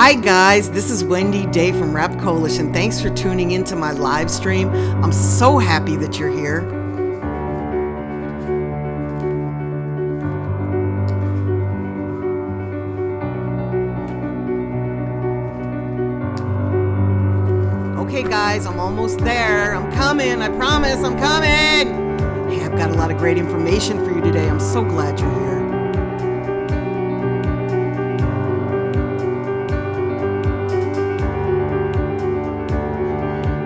Hi guys, this is Wendy Day from RapCoalition. Thanks for tuning into my live stream. I'm so happy that you're here. Okay guys, I'm almost there. I'm coming, I promise, I'm coming. Hey, I've got a lot of great information for you today. I'm so glad you're here.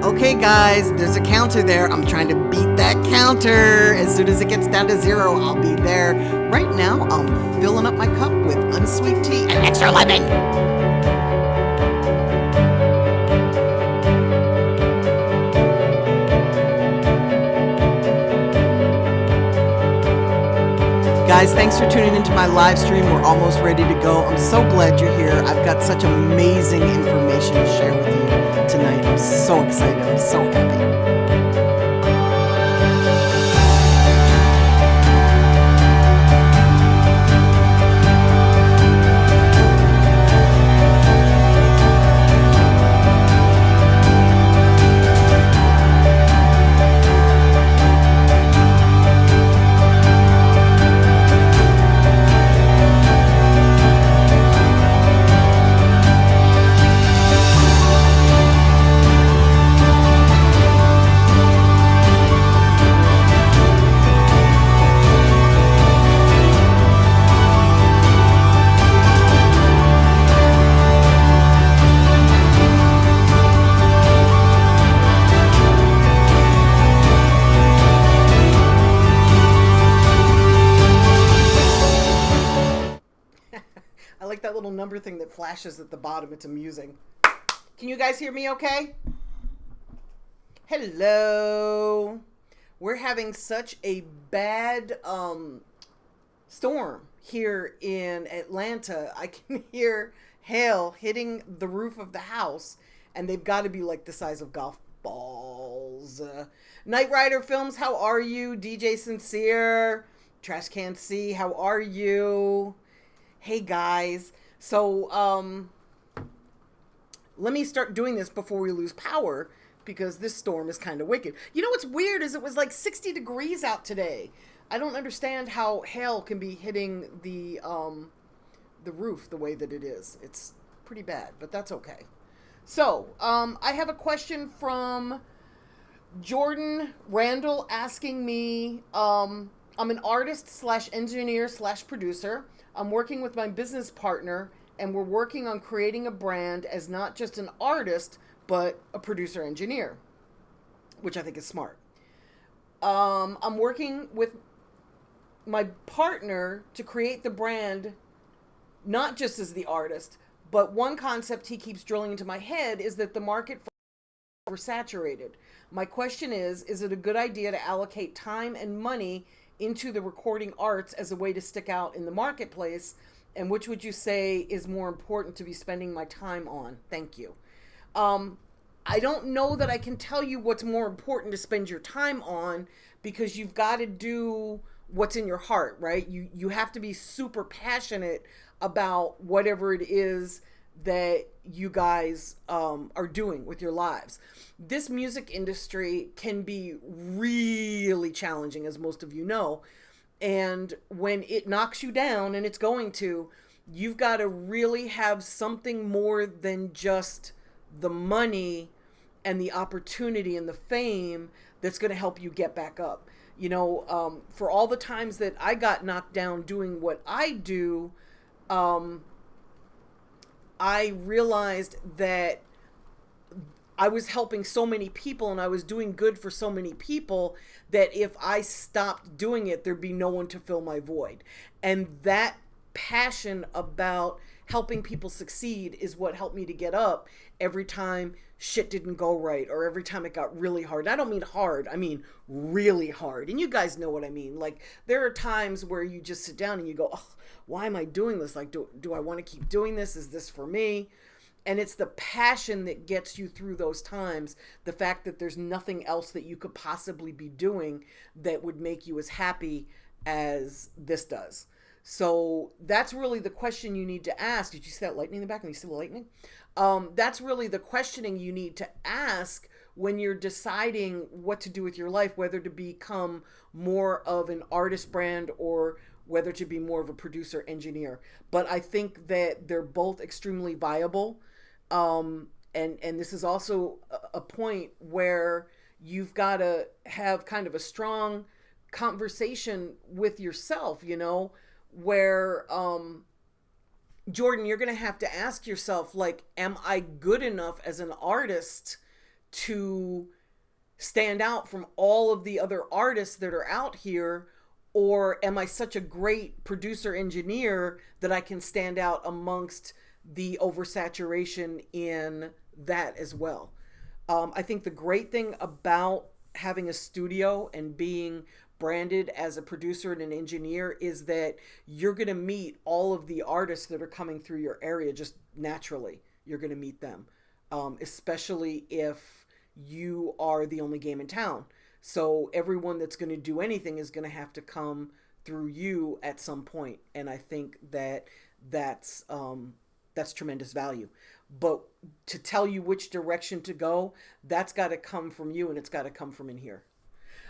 Okay guys, there's a counter there. I'm trying to beat that counter. As soon as it gets down to 0, I'll be there. Right now, I'm filling up my cup with unsweet tea and extra lemon. Guys, thanks for tuning into my live stream. We're almost ready to go. I'm so glad you're here. I've got such amazing information to share with you tonight. I'm so excited. I'm so happy. I like that little number thing that flashes at the bottom. It's amusing. Can you guys hear me okay? Hello. We're having such a bad storm here in Atlanta. I can hear hail hitting the roof of the house, and they've got to be like the size of golf balls. Knight Rider Films, how are you? DJ Sincere, Trash Can C, how are you? Hey guys, so let me start doing this before we lose power because this storm is kind of wicked. You know what's weird is it was like 60 degrees out today. I don't understand how hail can be hitting the roof the way that it is. It's pretty bad, but that's okay. So I have a question from Jordan Randall asking me, I'm an artist / engineer / producer. I'm working with my business partner, and we're working on creating a brand as not just an artist, but a producer engineer, which I think is smart. I'm working with my partner to create the brand, not just as the artist, but one concept he keeps drilling into my head is that the market for oversaturated. My question is it a good idea to allocate time and money into the recording arts as a way to stick out in the marketplace? And which would you say is more important to be spending my time on? Thank you. I don't know that I can tell you what's more important to spend your time on, because you've got to do what's in your heart, right? You have to be super passionate about whatever it is that you guys are doing with your lives. This music industry can be really challenging, as most of you know. And when it knocks you down, and it's going to, you've got to really have something more than just the money and the opportunity and the fame that's going to help you get back up. You know, for all the times that I got knocked down doing what I do, I realized that I was helping so many people and I was doing good for so many people that if I stopped doing it, there'd be no one to fill my void. And that passion about helping people succeed is what helped me to get up every time shit didn't go right, or every time it got really hard. I don't mean hard, I mean really hard. And you guys know what I mean. Like, there are times where you just sit down and you go, oh, why am I doing this? Like, do I want to keep doing this? Is this for me? And it's the passion that gets you through those times. The fact that there's nothing else that you could possibly be doing that would make you as happy as this does. So that's really the question you need to ask. Did you see that lightning in the back? Can you see the lightning? That's really the questioning you need to ask when you're deciding what to do with your life, whether to become more of an artist brand or whether to be more of a producer engineer. But I think that they're both extremely viable. And this is also a point where you've got to have kind of a strong conversation with yourself, where Jordan, you're going to have to ask yourself, like, am I good enough as an artist to stand out from all of the other artists that are out here? Or am I such a great producer engineer that I can stand out amongst the oversaturation in that as well? I think the great thing about having a studio and being branded as a producer and an engineer is that you're going to meet all of the artists that are coming through your area just naturally. You're going to meet them, especially if you are the only game in town. So everyone that's going to do anything is going to have to come through you at some point, and I think that that's tremendous value. But to tell you which direction to go, that's got to come from you, and it's got to come from in here.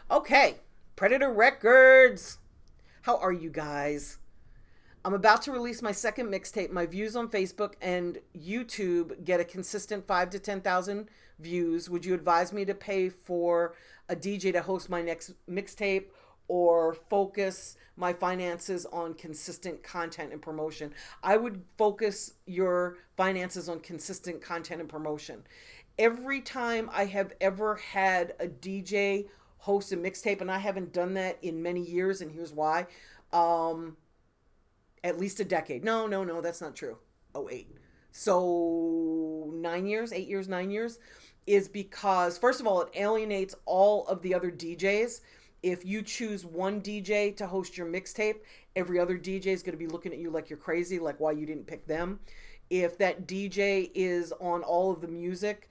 Okay, Predator Records. How are you guys? I'm about to release my second mixtape. My views on Facebook and YouTube get a consistent 5 to 10,000 views. Would you advise me to pay for a DJ to host my next mixtape or focus my finances on consistent content and promotion? I would focus your finances on consistent content and promotion. Every time I have ever had a DJ host a mixtape, and I haven't done that in many years, and here's why. At least a decade. No, that's not true. Oh, 8. So 9 years, 8 years, 9 years is because, first of all, it alienates all of the other DJs. If you choose one DJ to host your mixtape, every other DJ is going to be looking at you like you're crazy, like why you didn't pick them. If that DJ is on all of the music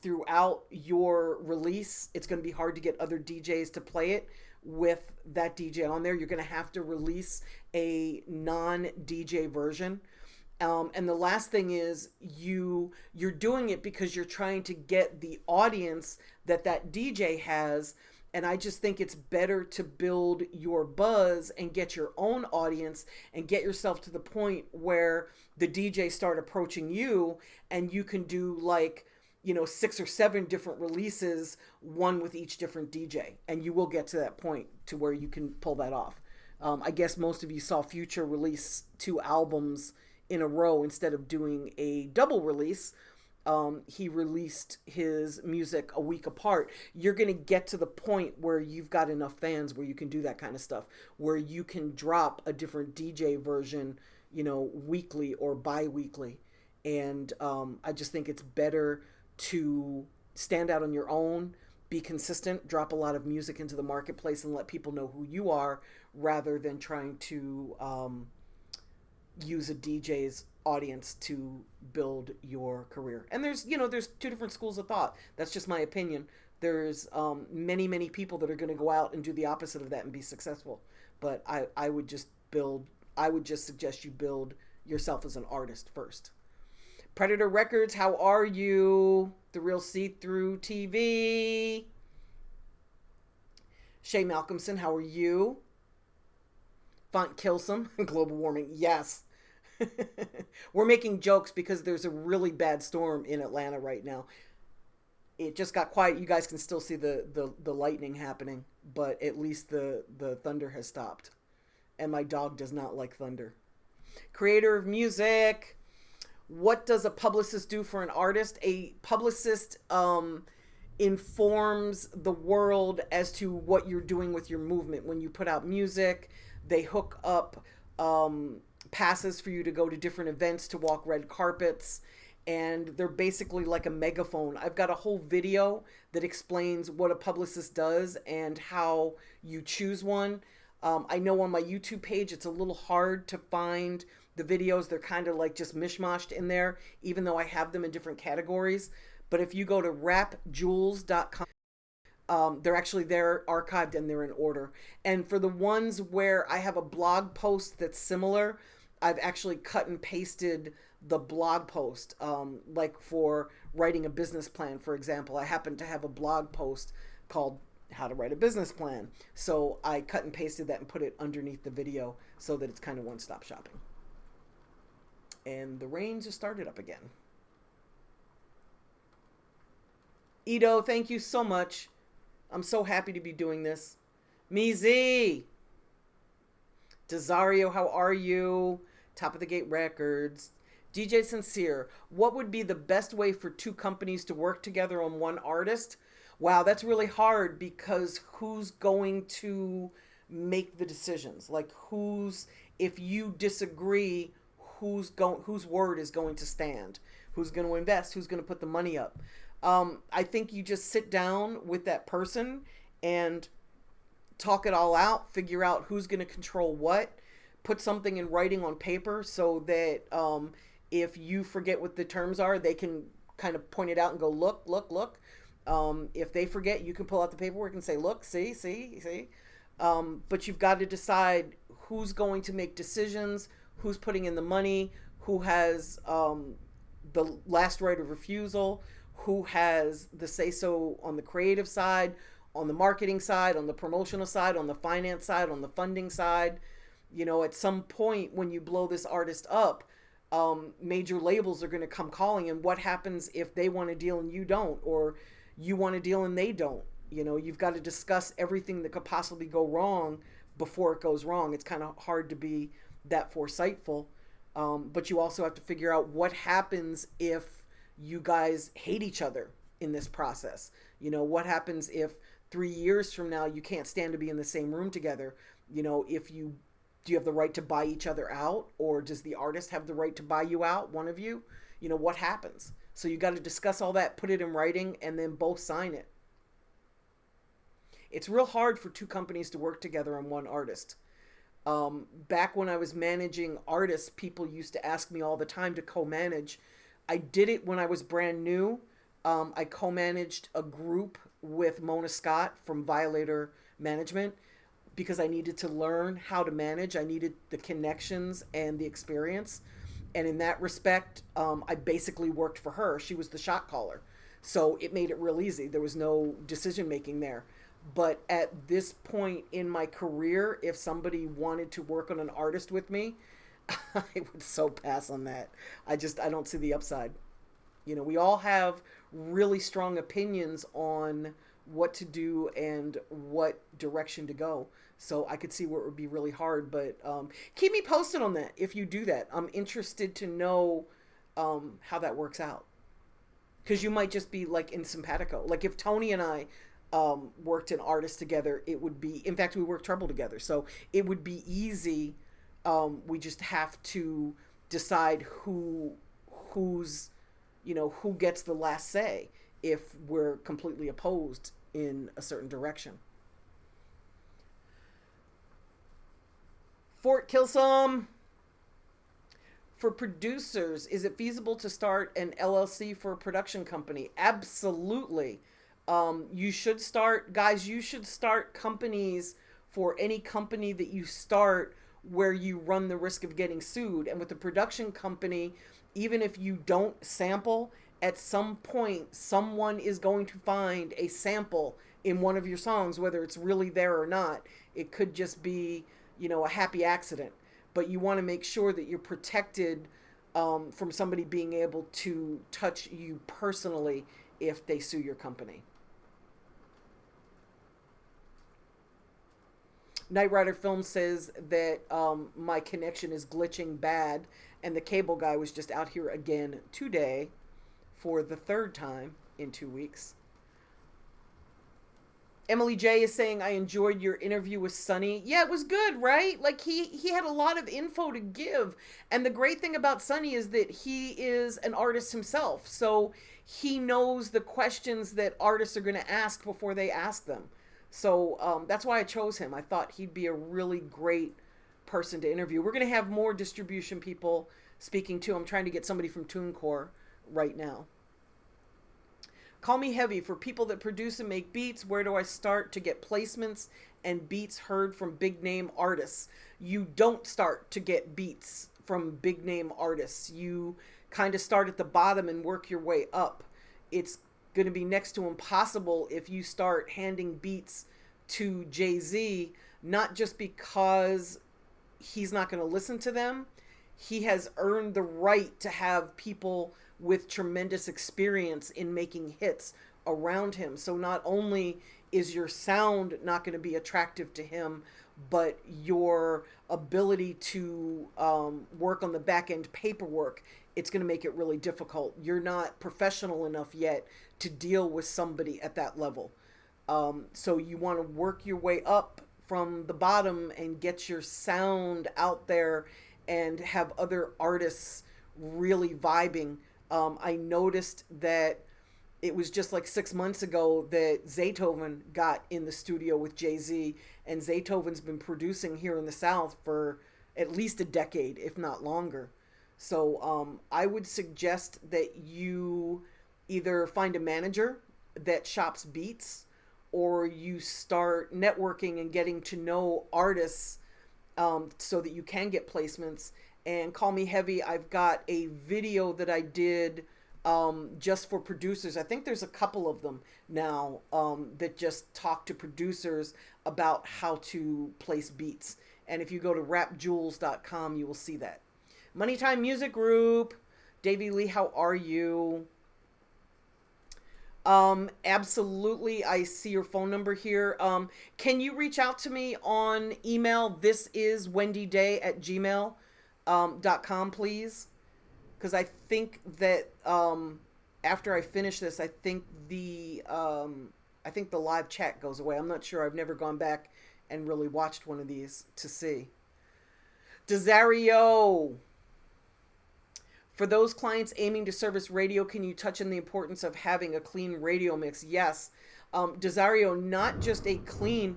throughout your release, it's going to be hard to get other DJs to play it with that DJ on there. You're going to have to release a non-DJ version. And the last thing is you're doing it because you're trying to get the audience that DJ has. And I just think it's better to build your buzz and get your own audience and get yourself to the point where the DJ start approaching you and you can do 6 or 7 different releases, one with each different DJ. And you will get to that point to where you can pull that off. I guess most of you saw Future release 2 albums in a row instead of doing a double release. He released his music a week apart. You're going to get to the point where you've got enough fans where you can do that kind of stuff, where you can drop a different DJ version, weekly or bi-weekly. And I just think it's better to stand out on your own, be consistent, drop a lot of music into the marketplace and let people know who you are rather than trying to use a DJ's audience to build your career. And there's 2 different schools of thought. That's just my opinion. There's many people that are going to go out and do the opposite of that and be successful. But I would just suggest you build yourself as an artist first. Predator Records, how are you? The Real See-Through TV. Shay Malcolmson, how are you? Font Kilsum, global warming, yes. We're making jokes because there's a really bad storm in Atlanta right now. It just got quiet. You guys can still see the lightning happening, but at least the thunder has stopped. And my dog does not like thunder. Creator of music. What does a publicist do for an artist? A publicist informs the world as to what you're doing with your movement. When you put out music, they hook up passes for you to go to different events, to walk red carpets, and they're basically like a megaphone. I've got a whole video that explains what a publicist does and how you choose one. I know on my YouTube page it's a little hard to find the videos. They're kind of like just mishmashed in there, even though I have them in different categories. But if you go to rapjules.com, They're archived and they're in order. And for the ones where I have a blog post that's similar, I've actually cut and pasted the blog post. Like for writing a business plan, for example, I happen to have a blog post called How to Write a Business Plan. So I cut and pasted that and put it underneath the video so that it's kind of one-stop shopping. And the rain just started up again. Ito, thank you so much. I'm so happy to be doing this. Mizi. Desario, how are you? Top of the Gate Records. DJ Sincere, what would be the best way for two companies to work together on one artist? Wow, that's really hard because who's going to make the decisions? Like if you disagree, whose word is going to stand? Who's going to invest? Who's going to put the money up? I think you just sit down with that person and talk it all out, figure out who's going to control what, put something in writing on paper so that if you forget what the terms are, they can kind of point it out and go, look, look, look. If they forget, you can pull out the paperwork and say, look, see. But you've got to decide who's going to make decisions, who's putting in the money, who has the last right of refusal, who has the say-so on the creative side, on the marketing side, on the promotional side, on the finance side, on the funding side. You know, at some point when you blow this artist up, major labels are going to come calling, and what happens if they want a deal and you don't, or you want a deal and they don't? You know, you've got to discuss everything that could possibly go wrong before it goes wrong. It's kind of hard to be that foresightful, but you also have to figure out what happens if you guys hate each other in this process. You know, what happens if 3 years from now you can't stand to be in the same room together? You know, do you have the right to buy each other out, or does the artist have the right to buy you out, one of you? You know, what happens? So you got to discuss all that, put it in writing, and then both sign it. It's real hard for two companies to work together on one artist. Back when I was managing artists, people used to ask me all the time to co-manage. I did it when I was brand new. I co-managed a group with Mona Scott from Violator Management because I needed to learn how to manage. I needed the connections and the experience. And in that respect, I basically worked for her. She was the shot caller. So it made it real easy. There was no decision making there. But at this point in my career, if somebody wanted to work on an artist with me, I would so pass on that. I don't see the upside. You know, we all have really strong opinions on what to do and what direction to go. So I could see where it would be really hard, but keep me posted on that if you do that. I'm interested to know how that works out. Because you might just be like in simpatico. Like if Tony and I worked an artist together, it would be, in fact, we worked treble together. So it would be easy. We just have to decide who's, you know, who gets the last say if we're completely opposed in a certain direction. Fort Kilsum. For producers, is it feasible to start an LLC for a production company? Absolutely. You should start companies for any company that you start where you run the risk of getting sued. And with the production company, even if you don't sample, at some point, someone is going to find a sample in one of your songs, whether it's really there or not. It could just be, you know, a happy accident. But you want to make sure that you're protected from somebody being able to touch you personally if they sue your company. Knight Rider Film says that my connection is glitching bad, and the cable guy was just out here again today for the third time in 2 weeks. Emily J is saying, I enjoyed your interview with Sonny. Yeah, it was good, right? Like he had a lot of info to give. And the great thing about Sonny is that he is an artist himself. So he knows the questions that artists are going to ask before they ask them. So that's why I chose him. I thought he'd be a really great person to interview. We're going to have more distribution people speaking too. I'm trying to get somebody from TuneCore right now. Call me heavy. For people that produce and make beats, where do I start to get placements and beats heard from big name artists? You don't start to get beats from big name artists. You kind of start at the bottom and work your way up. It's going to be next to impossible if you start handing beats to Jay-Z, not just because he's not going to listen to them. He has earned the right to have people with tremendous experience in making hits around him. So not only is your sound not going to be attractive to him, but your ability to work on the back end paperwork, it's going to make it really difficult. You're not professional enough yet to deal with somebody at that level. So you want to work your way up from the bottom and get your sound out there and have other artists really vibing. I noticed that it was just like 6 months ago that Zaytoven got in the studio with Jay-Z, and Zaytoven's been producing here in the South for at least a decade, if not longer. So I would suggest that you either find a manager that shops beats, or you start networking and getting to know artists so that you can get placements. And Call Me Heavy, I've got a video that I did just for producers. I think there's a couple of them now that just talk to producers about how to place beats. And if you go to rapjules.com, you will see that. Money Time Music Group. Davey Lee, how are you? Absolutely. I see your phone number here. Can you reach out to me on email? This is wendyday@gmail.com, please. Because I think that after I finish this, I think the live chat goes away. I'm not sure. I've never gone back and really watched one of these to see. Desario. For those clients aiming to service radio, can you touch on the importance of having a clean radio mix? Yes. Desario, not just a clean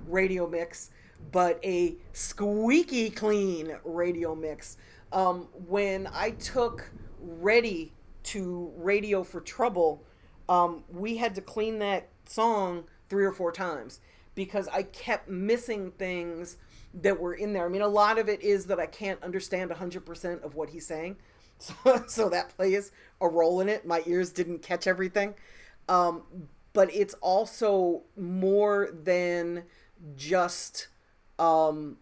radio mix, but a squeaky clean radio mix. When I took Ready to Radio for Trouble, we had to clean that song 3 or 4 times because I kept missing things that were in there. I mean, a lot of it is that I can't understand 100% of what he's saying. So that plays a role in it. My ears didn't catch everything. But it's also more than just the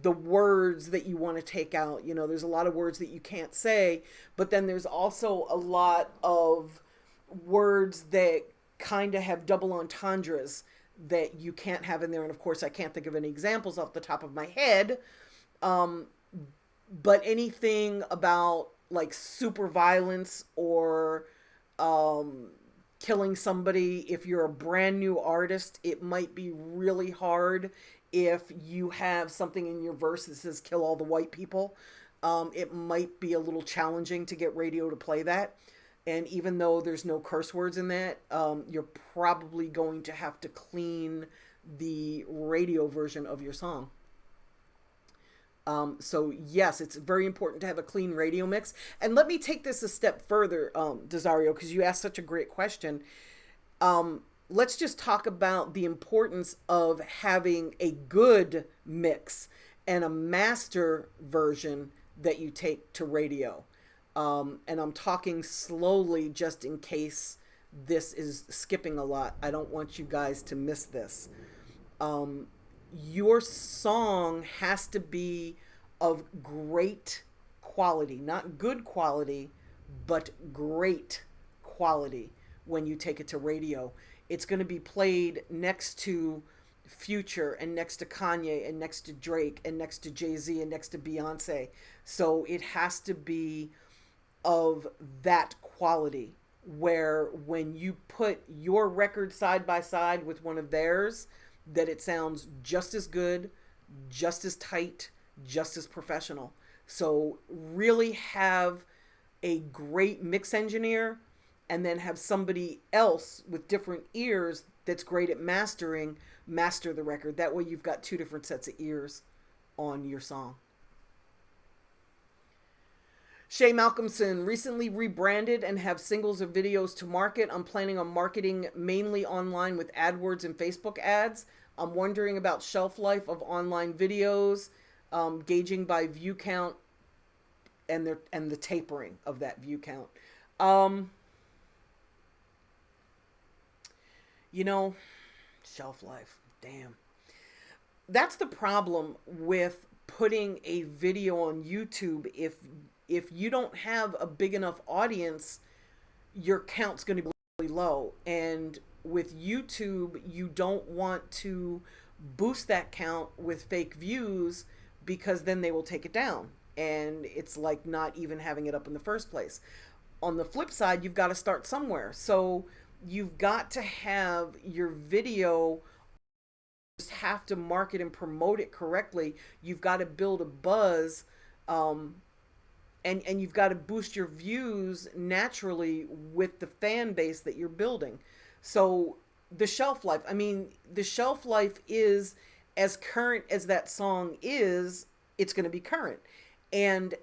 words that you want to take out. You know, there's a lot of words that you can't say, but then there's also a lot of words that kind of have double entendres that you can't have in there. And of course, I can't think of any examples off the top of my head. But anything about like super violence or killing somebody, if you're a brand new artist, it might be really hard if you have something in your verse that says kill all the white people. It might be a little challenging to get radio to play that. And even though there's no curse words in that, you're probably going to have to clean the radio version of your song. So yes, it's very important to have a clean radio mix. And let me take this a step further, Desario, because you asked such a great question. Let's just talk about the importance of having a good mix and a master version that you take to radio. And I'm talking slowly just in case this is skipping a lot. I don't want you guys to miss this. Your song has to be of great quality, not good quality, but great quality when you take it to radio. It's going to be played next to Future and next to Kanye and next to Drake and next to Jay-Z and next to Beyonce. So it has to be of that quality where when you put your record side by side with one of theirs, that it sounds just as good, just as tight, just as professional. So really have a great mix engineer and then have somebody else with different ears that's great at mastering, master the record. That way you've got 2 different sets of ears on your song. Shay Malcolmson, recently rebranded and have singles or videos to market. I'm planning on marketing mainly online with AdWords and Facebook ads. I'm wondering about shelf life of online videos, gauging by view count and the tapering of that view count. Um, you know, shelf life. Damn. That's the problem with putting a video on YouTube. If you don't have a big enough audience, your count's going to be really low. And with YouTube, you don't want to boost that count with fake views because then they will take it down. And it's like not even having it up in the first place. On the flip side, you've got to start somewhere. So you've got to have your video, just have to market and promote it correctly. You've got to build a buzz, and you've got to boost your views naturally with the fan base that you're building. So the shelf life, I mean, the shelf life is as current as that song is, it's going to be current. And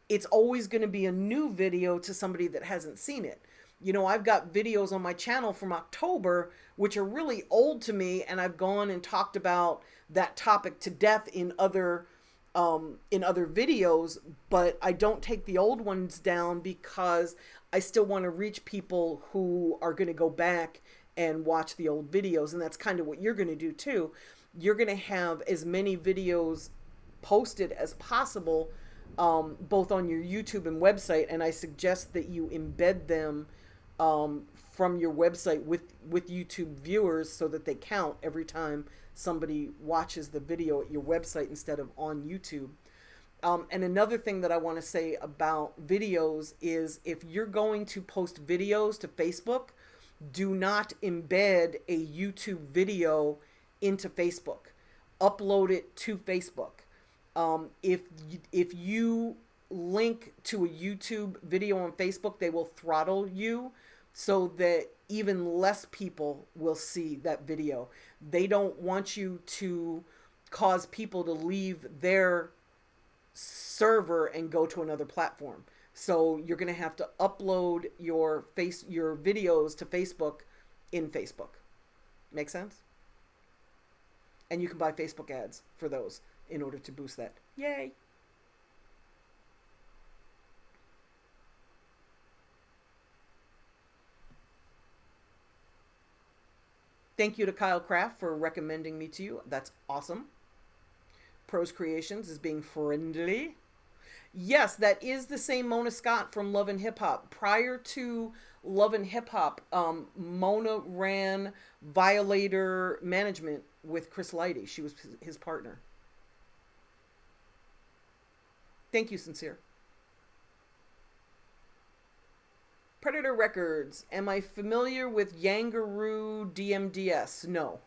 it's always going to be a new video to somebody that hasn't seen it. You know, I've got videos on my channel from October, which are really old to me, and I've gone and talked about that topic to death in other videos, but I don't take the old ones down because I still want to reach people who are going to go back and watch the old videos. And that's kind of what you're going to do too. You're going to have as many videos posted as possible, both on your YouTube and website. And I suggest that you embed them from your website with YouTube viewers so that they count every time somebody watches the video at your website instead of on YouTube. And another thing that I want to say about videos is if you're going to post videos to Facebook, do not embed a YouTube video into Facebook. Upload it to Facebook. If you link to a YouTube video on Facebook, they will throttle you so that even less people will see that video. They don't want you to cause people to leave their server and go to another platform. So you're going to have to upload your videos to Facebook in Facebook. Make sense? And you can buy Facebook ads for those in order to boost that. Yay! Thank you to Kyle Kraft for recommending me to you. That's awesome. Pros Creations is being friendly. Yes, that is the same Mona Scott from Love and Hip Hop. Prior to Love and Hip Hop, Mona ran Violator Management with Chris Lighty. She was his partner. Thank you, Sincere. Predator Records. Am I familiar with Yangaroo DMDS? No.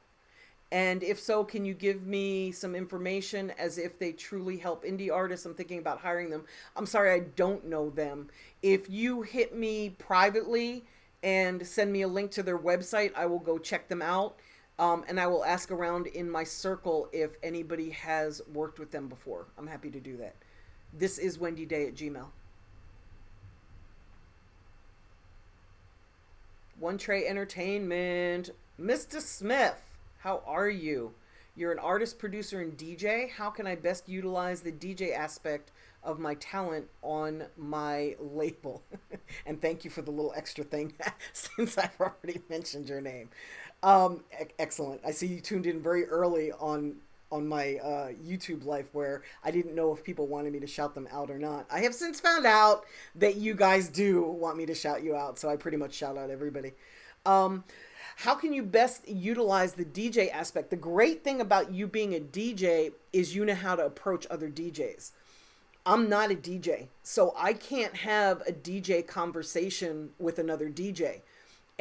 And if so, can you give me some information as if they truly help indie artists? I'm thinking about hiring them. I'm sorry, I don't know them. If you hit me privately and send me a link to their website, I will go check them out. And I will ask around in my circle if anybody has worked with them before. I'm happy to do that. This is wendyday@gmail.com. One Tray Entertainment. Mr. Smith, how are you? You're an artist, producer, and DJ. How can I best utilize the DJ aspect of my talent on my label? And thank you for the little extra thing since I've already mentioned your name. Excellent. I see you tuned in very early on my YouTube life where I didn't know if people wanted me to shout them out or not. I have since found out that you guys do want me to shout you out, so I pretty much shout out everybody. How can you best utilize the DJ aspect? The great thing about you being a DJ is you know how to approach other DJs. I'm not a DJ, so I can't have a DJ conversation with another DJ.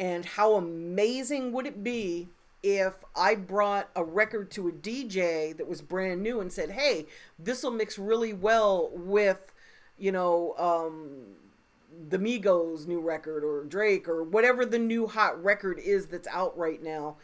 And how amazing would it be if I brought a record to a DJ that was brand new and said, hey, this will mix really well with, the Migos new record or Drake or whatever the new hot record is that's out right now.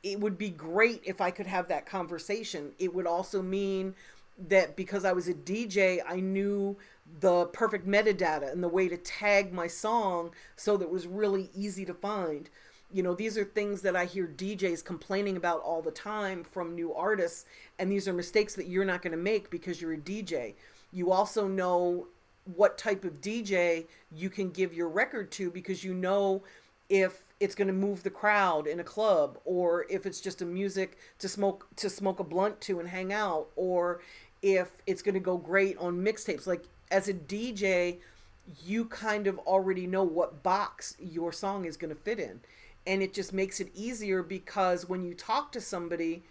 It would be great if I could have that conversation. It would also mean that because I was a DJ, I knew the perfect metadata and the way to tag my song so that it was really easy to find. You know, these are things that I hear DJs complaining about all the time from new artists, and these are mistakes that you're not going to make because you're a DJ. You also know what type of DJ you can give your record to because you know if it's going to move the crowd in a club, or if it's just a music to smoke a blunt to and hang out, or if it's going to go great on mixtapes. Like as a DJ, you kind of already know what box your song is going to fit in. And it just makes it easier because when you talk to somebody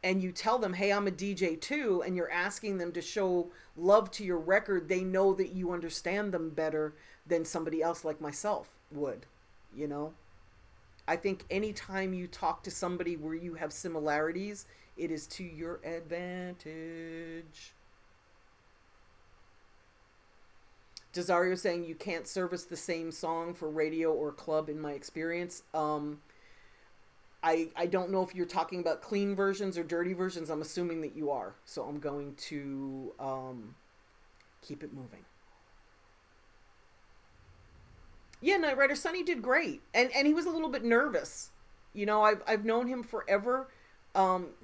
and you tell them, hey, I'm a DJ too, and you're asking them to show love to your record, they know that you understand them better than somebody else like myself would, you know? I think anytime you talk to somebody where you have similarities, it is to your advantage. Desario saying you can't service the same song for radio or club in my experience. I don't know if you're talking about clean versions or dirty versions. I'm assuming that you are. So I'm going to keep it moving. Yeah, Night Rider Sonny did great. And he was a little bit nervous. You know, I've known him forever.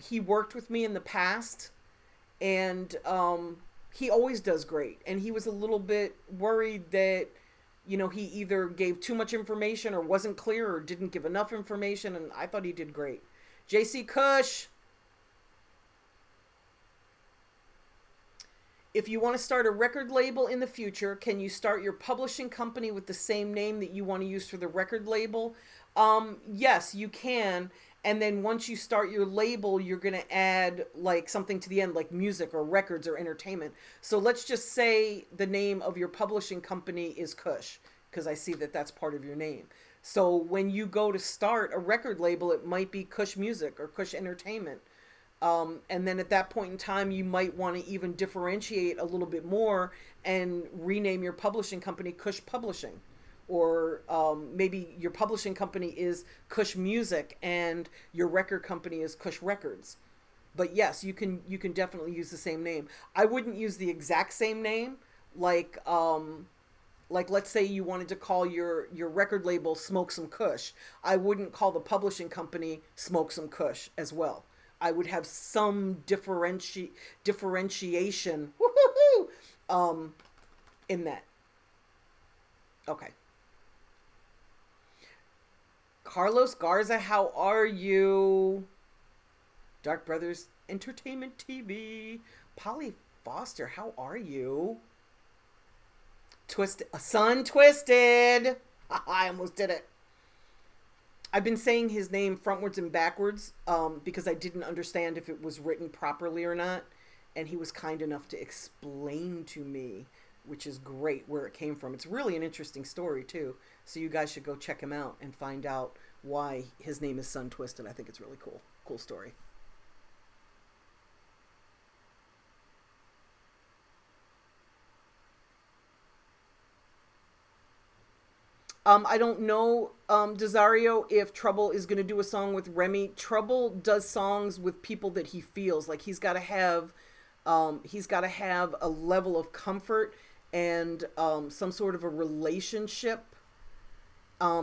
He worked with me in the past. And he always does great. And he was a little bit worried that, you know, he either gave too much information or wasn't clear or didn't give enough information. And I thought he did great. JC Kush. If you want to start a record label in the future, can you start your publishing company with the same name that you want to use for the record label? Yes, you can. And then once you start your label, you're going to add like something to the end, like music or records or entertainment. So let's just say the name of your publishing company is Kush, because I see that that's part of your name. So when you go to start a record label, it might be Kush Music or Kush Entertainment. And then at that point in time, you might want to even differentiate a little bit more and rename your publishing company Kush Publishing. Or maybe your publishing company is Kush Music and your record company is Kush Records. But yes, you can definitely use the same name. I wouldn't use the exact same name. Like let's say you wanted to call your record label Smoke Some Kush. I wouldn't call the publishing company Smoke Some Kush as well. I would have some differentiation in that. Okay. Carlos Garza, how are you? Dark Brothers Entertainment TV. Polly Foster, how are you? Sun Twisted. I almost did it. I've been saying his name frontwards and backwards because I didn't understand if it was written properly or not. And he was kind enough to explain to me, which is great, where it came from. It's really an interesting story, too. So you guys should go check him out and find out why his name is Sun Twisted. I think it's really cool. Cool story. I don't know, Desario, if Trouble is going to do a song with Remy. Trouble does songs with people that he feels like he's got to have a level of comfort and some sort of a relationship.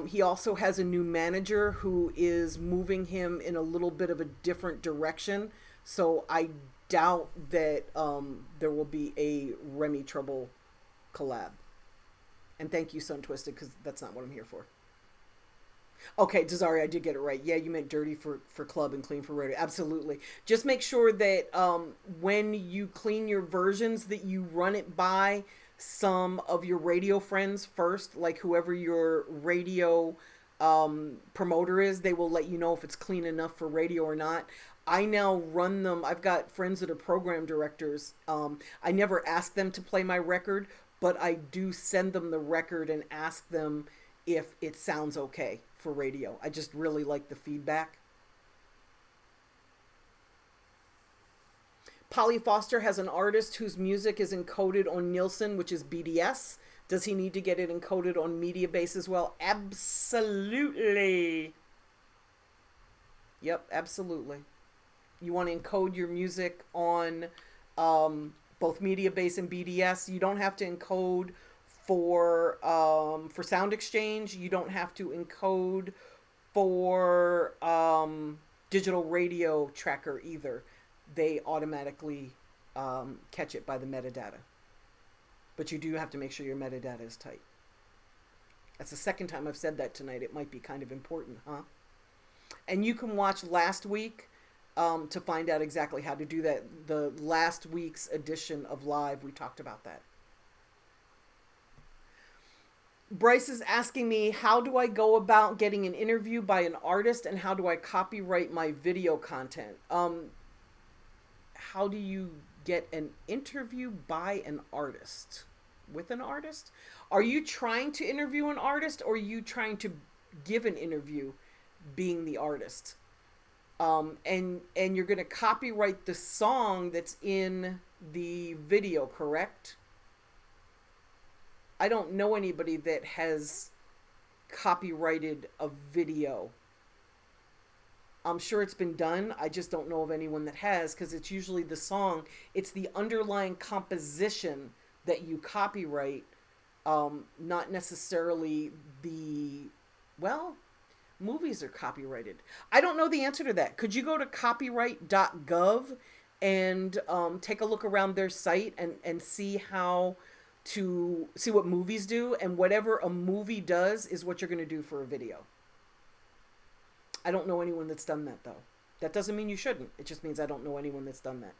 He also has a new manager who is moving him in a little bit of a different direction. So I doubt that there will be a Remy Trouble collab. And thank you, Sun Twisted, because that's not what I'm here for. Okay, Desari, I did get it right. Yeah, you meant dirty for club and clean for radio. Absolutely. Just make sure that when you clean your versions that you run it by some of your radio friends first, like whoever your radio promoter is. They will let you know if it's clean enough for radio or not. I now run them. I've got friends that are program directors. I never ask them to play my record, but I do send them the record and ask them if it sounds okay for radio. I just really like the feedback. Polly Foster has an artist whose music is encoded on Nielsen, which is BDS. Does he need to get it encoded on Mediabase as well? Absolutely. Yep, absolutely. You want to encode your music on both media-based and BDS. You don't have to encode for sound exchange. You don't have to encode for digital radio tracker either. They automatically catch it by the metadata. But you do have to make sure your metadata is tight. That's the second time I've said that tonight. It might be kind of important, huh? And you can watch last week to find out exactly how to do that. The last week's edition of Live, we talked about that. Bryce is asking me, how do I go about getting an interview by an artist, and how do I copyright my video content? How do you get an interview by an artist? With an artist? Are you trying to interview an artist, or are you trying to give an interview being the artist? And you're going to copyright the song that's in the video, correct? I don't know anybody that has copyrighted a video. I'm sure it's been done. I just don't know of anyone that has, because it's usually the song. It's the underlying composition that you copyright, not necessarily movies are copyrighted. I don't know the answer to that. Could you go to copyright.gov and take a look around their site and see what movies do, and whatever a movie does is what you're going to do for a video. I don't know anyone that's done that, though. That doesn't mean you shouldn't. It just means I don't know anyone that's done that.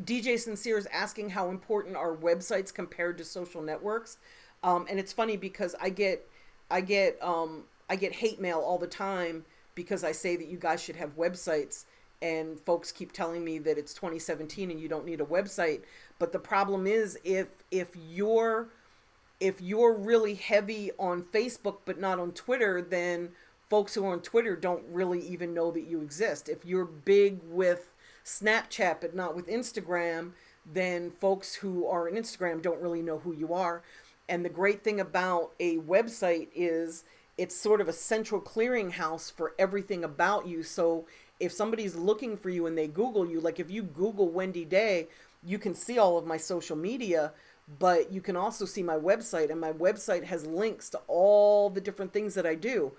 DJ Sincere is asking how important are websites compared to social networks. And it's funny because I get hate mail all the time because I say that you guys should have websites, and folks keep telling me that it's 2017 and you don't need a website. But the problem is, if you're really heavy on Facebook but not on Twitter, then folks who are on Twitter don't really even know that you exist. If you're big with Snapchat but not with Instagram, then folks who are on Instagram don't really know who you are. And the great thing about a website is it's sort of a central clearinghouse for everything about you. So if somebody's looking for you and they Google you, like if you Google Wendy Day, you can see all of my social media, but you can also see my website, and my website has links to all the different things that I do.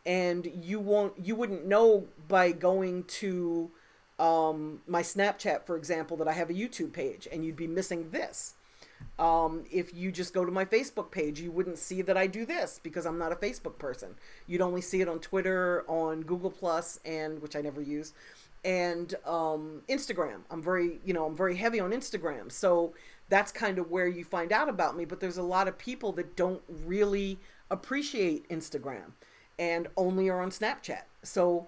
And you wouldn't know by going to my Snapchat, for example, that I have a YouTube page, and you'd be missing this. If you just go to my Facebook page, you wouldn't see that I do this because I'm not a Facebook person. You'd only see it on Twitter, on Google Plus, and which I never use, and Instagram. I'm very heavy on Instagram. So that's kind of where you find out about me. But there's a lot of people that don't really appreciate Instagram and only are on Snapchat. So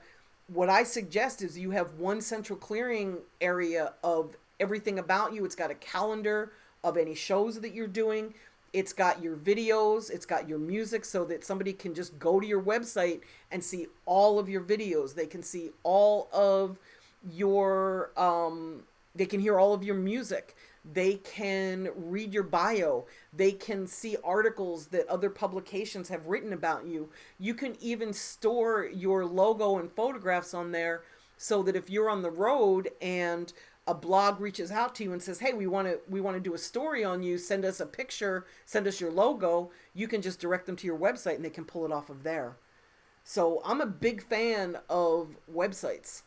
what I suggest is you have one central clearing area of everything about you. It's got a calendar of any shows that you're doing. It's got your videos, it's got your music, so that somebody can just go to your website and see all of your videos. They can see all of your, they can hear all of your music. They can read your bio. They can see articles that other publications have written about you. You can even store your logo and photographs on there, so that if you're on the road and a blog reaches out to you and says, hey, we want to do a story on you, send us a picture, send us your logo, you can just direct them to your website and they can pull it off of there. So I'm a big fan of websites.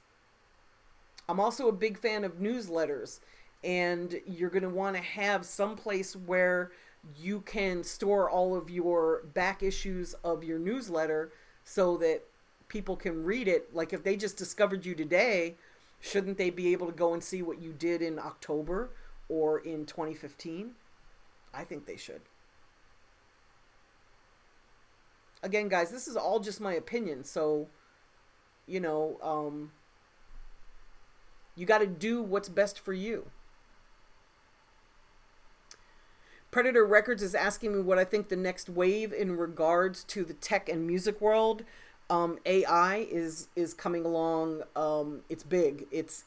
I'm also a big fan of newsletters, and you're going to want to have some place where you can store all of your back issues of your newsletter so that people can read it. Like if they just discovered you today, shouldn't they be able to go and see what you did in October or in 2015? I think they should. Again, guys, this is all just my opinion. So, you got to do what's best for you. Predator Records is asking me what I think the next wave in regards to the tech and music world. AI is coming along. It's big. It's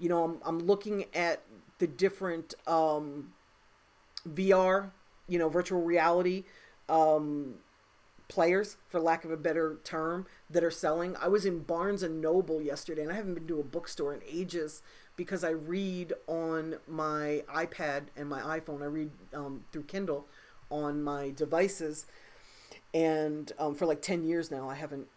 I'm looking at the different VR, virtual reality players, for lack of a better term, that are selling. I was in Barnes and Noble yesterday, and I haven't been to a bookstore in ages because I read on my iPad and my iPhone. I read through Kindle on my devices, and for like 10 years now, I haven't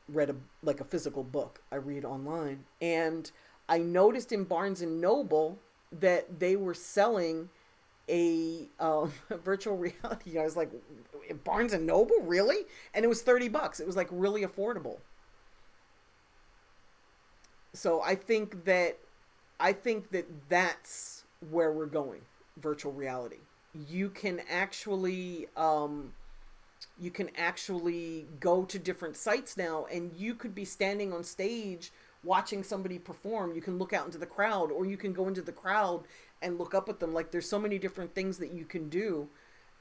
read a physical book. I read online, and I noticed in Barnes and Noble that they were selling a virtual reality. I was like, Barnes and Noble, really? And it was $30. It was like really affordable. So I think that that's where we're going. Virtual reality. You can actually go to different sites now, and you could be standing on stage watching somebody perform. You can look out into the crowd, or you can go into the crowd and look up at them. Like, there's so many different things that you can do,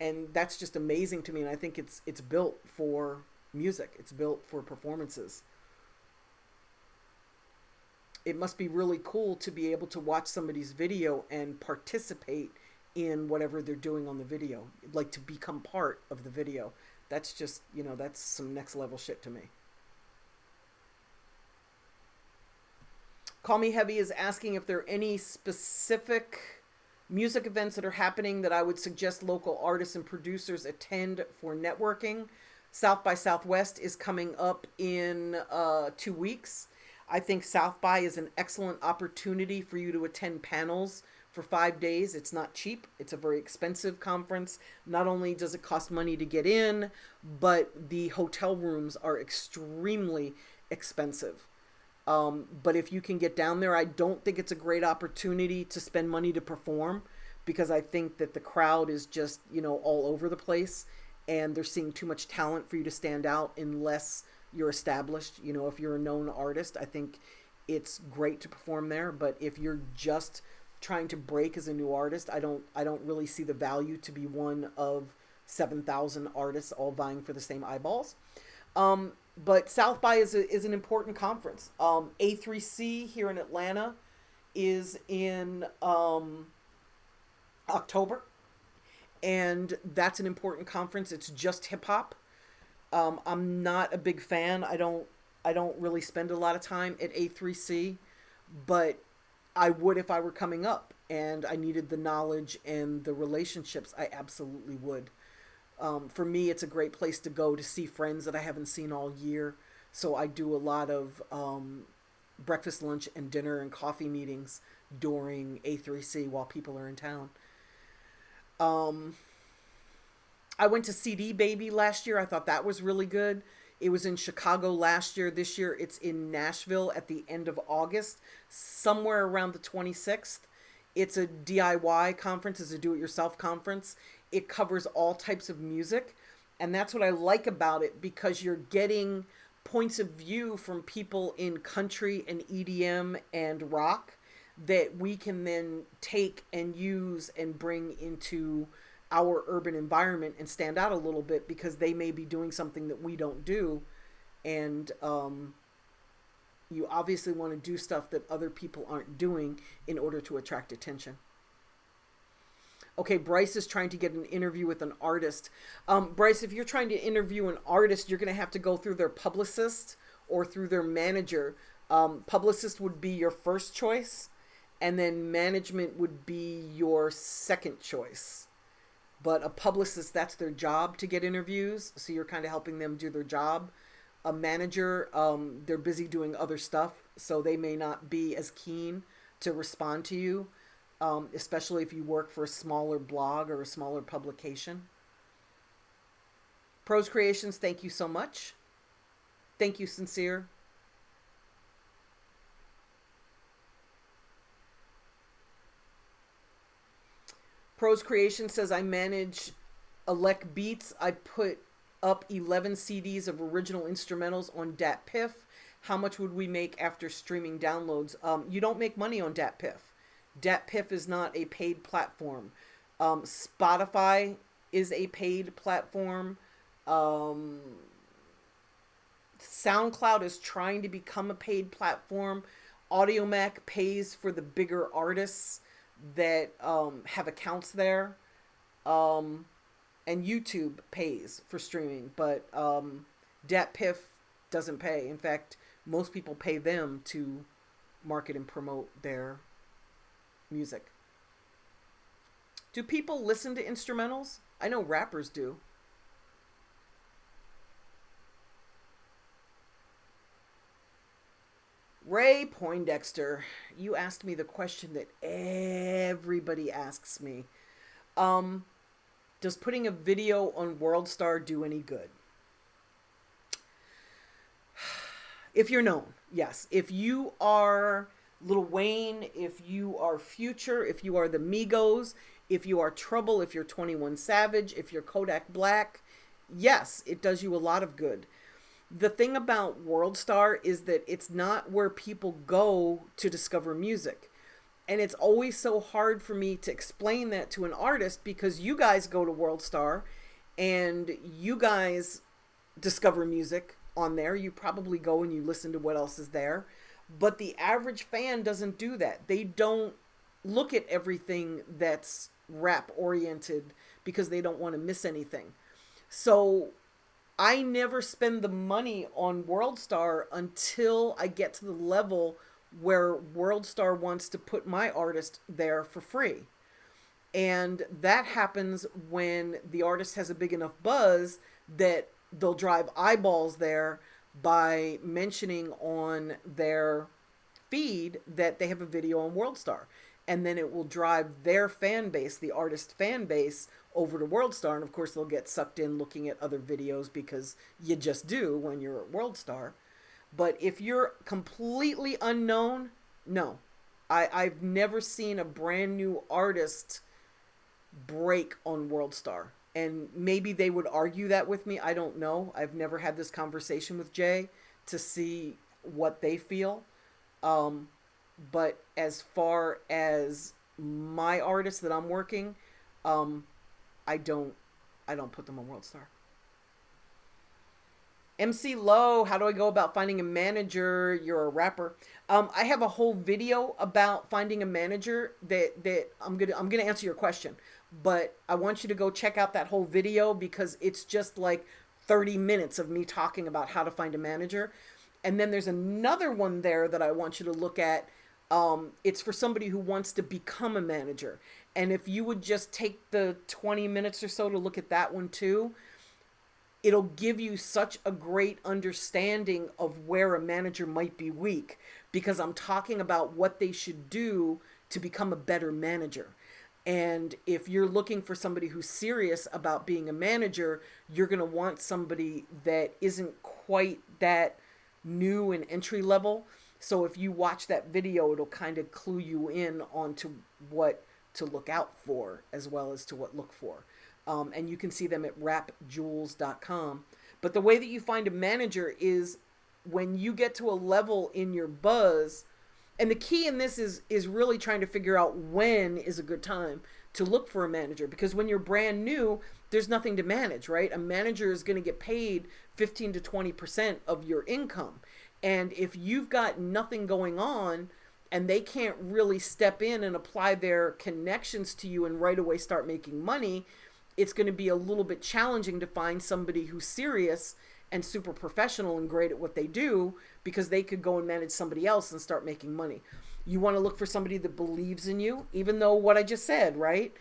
and that's just amazing to me. And I think it's built for music. It's built for performances. It must be really cool to be able to watch somebody's video and participate in whatever they're doing on the video, like to become part of the video. That's just, that's some next level shit to me. Call Me Heavy is asking if there are any specific music events that are happening that I would suggest local artists and producers attend for networking. South by Southwest is coming up in 2 weeks. I think South by is an excellent opportunity for you to attend panels for 5 days. It's not cheap. It's a very expensive conference. Not only does it cost money to get in, but the hotel rooms are extremely expensive. But if you can get down there, I don't think it's a great opportunity to spend money to perform, because I think that the crowd is just, all over the place, and they're seeing too much talent for you to stand out unless you're established. If you're a known artist, I think it's great to perform there. But if you're just trying to break as a new artist, I don't really see the value to be one of 7,000 artists all vying for the same eyeballs. But South by is an important conference. A3C here in Atlanta is in October, and that's an important conference. It's just hip hop. I'm not a big fan. I don't really spend a lot of time at A3C, but I would if I were coming up and I needed the knowledge and the relationships. I absolutely would. For me, it's a great place to go to see friends that I haven't seen all year. So I do a lot of breakfast, lunch, and dinner and coffee meetings during A3C while people are in town. I went to CD Baby last year. I thought that was really good. It was in Chicago last year. This year it's in Nashville at the end of August, somewhere around the 26th. It's a DIY conference. It's a do-it-yourself conference. It covers all types of music. And that's what I like about it, because you're getting points of view from people in country and EDM and rock that we can then take and use and bring into our urban environment and stand out a little bit, because they may be doing something that we don't do. And you obviously want to do stuff that other people aren't doing in order to attract attention. Okay, Bryce is trying to get an interview with an artist. Bryce, if you're trying to interview an artist, you're going to have to go through their publicist or through their manager. Publicist would be your first choice, and then management would be your second choice. But a publicist, that's their job to get interviews, so you're kind of helping them do their job. A manager, they're busy doing other stuff, so they may not be as keen to respond to you, especially if you work for a smaller blog or a smaller publication. Pros Creations, thank you so much. Thank you, Sincere. Pros Creation says, I manage Elect Beats. I put up 11 CDs of original instrumentals on DatPiff. How much would we make after streaming downloads? You don't make money on DatPiff. DatPiff is not a paid platform. Spotify is a paid platform. SoundCloud is trying to become a paid platform. AudioMac pays for the bigger artists that have accounts there. And YouTube pays for streaming, but DatPiff doesn't pay. In fact, most people pay them to market and promote their music. Do people listen to instrumentals? I know rappers do. Ray Poindexter, you asked me the question that everybody asks me. Does putting a video on WorldStar do any good? If you're known, yes. If you are Lil Wayne, if you are Future, if you are the Migos, if you are Trouble, if you're 21 Savage, if you're Kodak Black, yes, it does you a lot of good. The thing about WorldStar is that it's not where people go to discover music. And it's always so hard for me to explain that to an artist because you guys go to WorldStar and you guys discover music on there. You probably go and you listen to what else is there. But the average fan doesn't do that. They don't look at everything that's rap oriented because they don't want to miss anything. So I never spend the money on WorldStar until I get to the level where WorldStar wants to put my artist there for free. And that happens when the artist has a big enough buzz that they'll drive eyeballs there by mentioning on their feed that they have a video on WorldStar. And then it will drive their fan base, the artist fan base, over to WorldStar. And of course, they'll get sucked in looking at other videos because you just do when you're at WorldStar. But if you're completely unknown, no. I've never seen a brand new artist break on WorldStar. And maybe they would argue that with me. I don't know. I've never had this conversation with Jay to see what they feel. But as far as my artists that I'm working, I don't put them on WorldStar. MC Low, how do I go about finding a manager? You're a rapper. I have a whole video about finding a manager that I'm gonna answer your question, but I want you to go check out that whole video because it's just like 30 minutes of me talking about how to find a manager. And then there's another one there that I want you to look at. It's for somebody who wants to become a manager. And if you would just take the 20 minutes or so to look at that one too, it'll give you such a great understanding of where a manager might be weak, because I'm talking about what they should do to become a better manager. And if you're looking for somebody who's serious about being a manager, you're going to want somebody that isn't quite that new and entry level. So if you watch that video, it'll kind of clue you in onto what to look out for as well as to what look for. And you can see them at rapjules.com. But the way that you find a manager is when you get to a level in your buzz, and the key in this is really trying to figure out when is a good time to look for a manager. Because when you're brand new, there's nothing to manage, right? A manager is going to get paid 15 to 20% of your income. And if you've got nothing going on and they can't really step in and apply their connections to you and right away start making money, it's going to be a little bit challenging to find somebody who's serious and super professional and great at what they do, because they could go and manage somebody else and start making money. You want to look for somebody that believes in you, even though what I just said, right?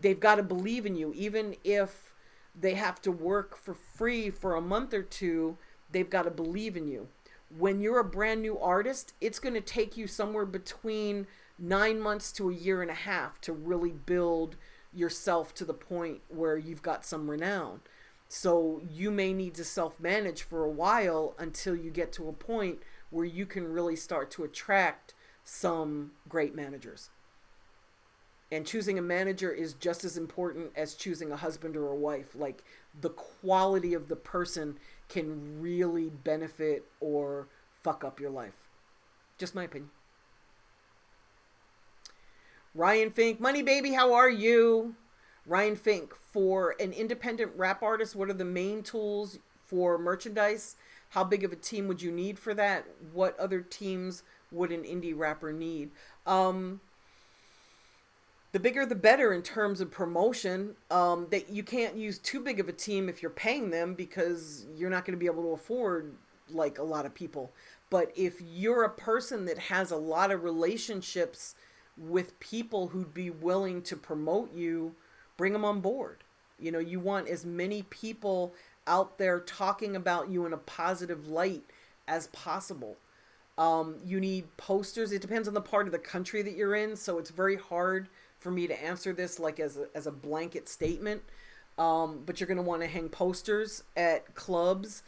They've got to believe in you. Even if they have to work for free for a month or two, they've got to believe in you. When you're a brand new artist, it's going to take you somewhere between 9 months to a year and a half to really build yourself to the point where you've got some renown. So you may need to self-manage for a while until you get to a point where you can really start to attract some great managers. And choosing a manager is just as important as choosing a husband or a wife. Like, the quality of the person can really benefit or fuck up your life. Just my opinion. Ryan Fink, Money Baby, how are you? Ryan Fink, for an independent rap artist, what are the main tools for merchandise? How big of a team would you need for that? What other teams would an indie rapper need? The bigger the better in terms of promotion. That you can't use too big of a team if you're paying them, because you're not going to be able to afford like a lot of people. But if you're a person that has a lot of relationships with people who'd be willing to promote you, bring them on board. You know, you want as many people out there talking about you in a positive light as possible. You need posters. It depends on the part of the country that you're in, so it's very hard for me to answer this like as a blanket statement. But you're going to want to hang posters at clubs.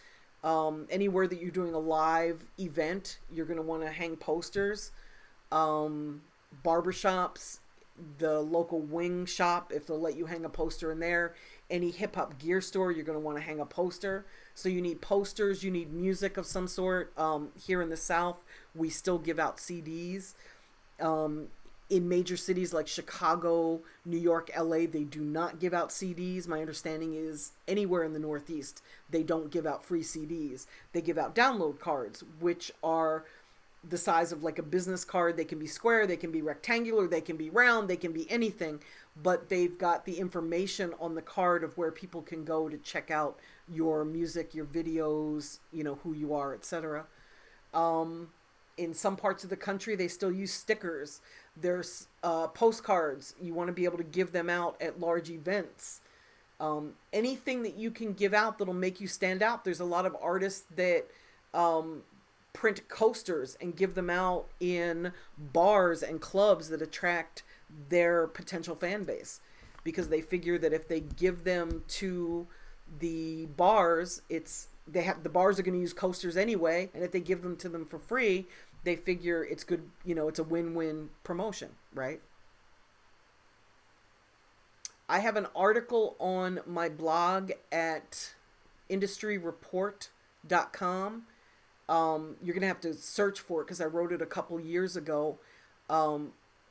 Anywhere that you're doing a live event, you're going to want to hang posters. Barbershops, the local wing shop, if they'll let you hang a poster in there. Any hip hop gear store, you're going to want to hang a poster. So you need posters, you need music of some sort. Here in the South, we still give out CDs. In major cities like Chicago, New York, LA, they do not give out CDs. My understanding is anywhere in the Northeast, they don't give out free CDs. They give out download cards, which are the size of like a business card. They can be square, they can be rectangular, they can be round, they can be anything, but they've got the information on the card of where people can go to check out your music, your videos, you know, who you are, etc. In some parts of the country, they still use stickers. There's postcards. You want to be able to give them out at large events. Anything that you can give out that'll make you stand out. There's a lot of artists that print coasters and give them out in bars and clubs that attract their potential fan base, because they figure that if they give them to the bars, the bars are going to use coasters anyway, and if they give them to them for free, they figure it's good, you know, it's a win-win promotion, right? I have an article on my blog at industryreport.com. You're gonna have to search for it because I wrote it a couple years ago.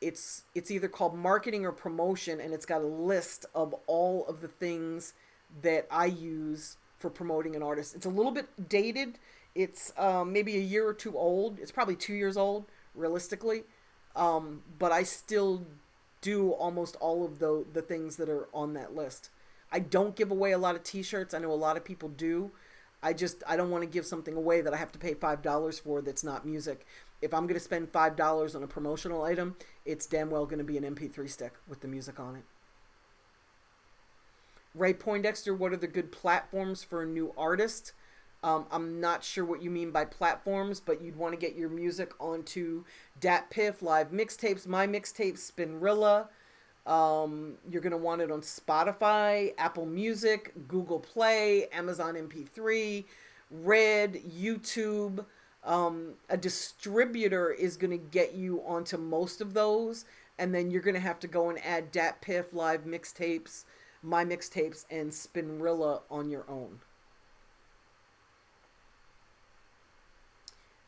It's either called Marketing or Promotion, and it's got a list of all of the things that I use for promoting an artist. It's a little bit dated. It's maybe a year or two old. It's probably 2 years old, realistically. But I still do almost all of the things that are on that list. I don't give away a lot of t-shirts. I know a lot of people do. I don't want to give something away that I have to pay $5 for that's not music. If I'm going to spend $5 on a promotional item, it's damn well going to be an MP3 stick with the music on it. Ray Poindexter, what are the good platforms for a new artist? I'm not sure what you mean by platforms, but you'd want to get your music onto DatPiff, Live Mixtapes, My Mixtapes, Spinrilla. You're going to want it on Spotify, Apple Music, Google Play, Amazon MP3, Red, YouTube. A distributor is going to get you onto most of those, and then you're going to have to go and add DatPiff, Live Mixtapes, My Mixtapes, and Spinrilla on your own.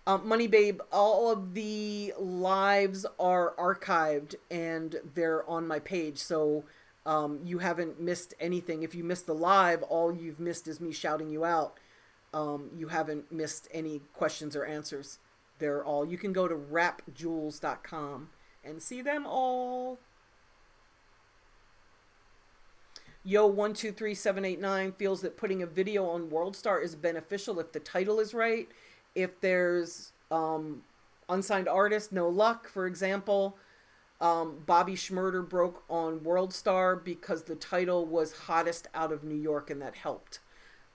Money Babe, all of the lives are archived and they're on my page, so you haven't missed anything. If you missed the live, all you've missed is me shouting you out. You haven't missed any questions or answers. They're all, you can go to rapjules.com and see them all. Yo123789 feels that putting a video on WorldStar is beneficial if the title is right. If there's unsigned artist, no luck. For example, Bobby Shmurda broke on WorldStar because the title was hottest out of New York, and that helped.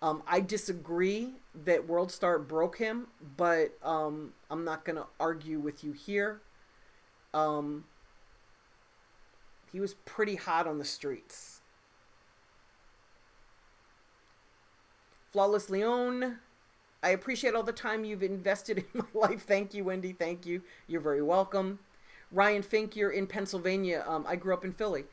I disagree that WorldStar broke him, but I'm not going to argue with you here. He was pretty hot on the streets. Flawless Leon, I appreciate all the time you've invested in my life. Thank you, Wendy. Thank you. You're very welcome. Ryan Fink, you're in Pennsylvania. I grew up in Philly.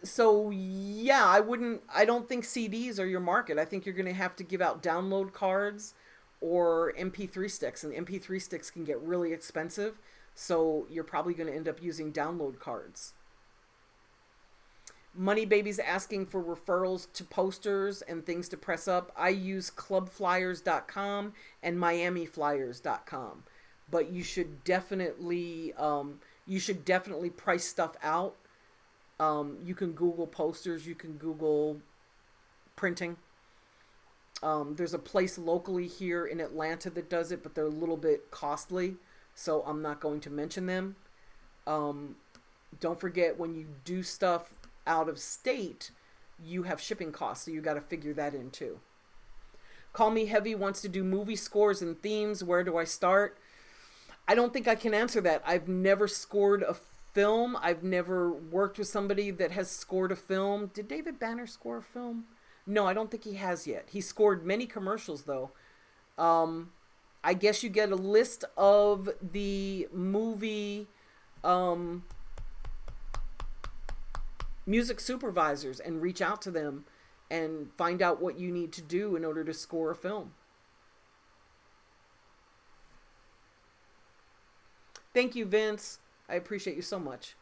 So yeah, I don't think CDs are your market. I think you're going to have to give out download cards or MP3 sticks, and MP3 sticks can get really expensive. So you're probably going to end up using download cards. Money Baby's asking for referrals to posters and things to press up. I use clubflyers.com and miamiflyers.com. But you should definitely You should definitely price stuff out. You can Google posters, you can Google printing. There's a place locally here in Atlanta that does it, but they're a little bit costly, so I'm not going to mention them. Don't forget, when you do stuff out of state, you have shipping costs, so you got to figure that in too. Call Me Heavy wants to do movie scores and themes. Where do I start? I don't think I can answer that. I've never scored a film. I've never worked with somebody that has scored a film. Did David Banner score a film? No, I don't think he has yet. He scored many commercials, though. I guess you get a list of the movie music supervisors and reach out to them and find out what you need to do in order to score a film. Thank you, Vince. I appreciate you so much.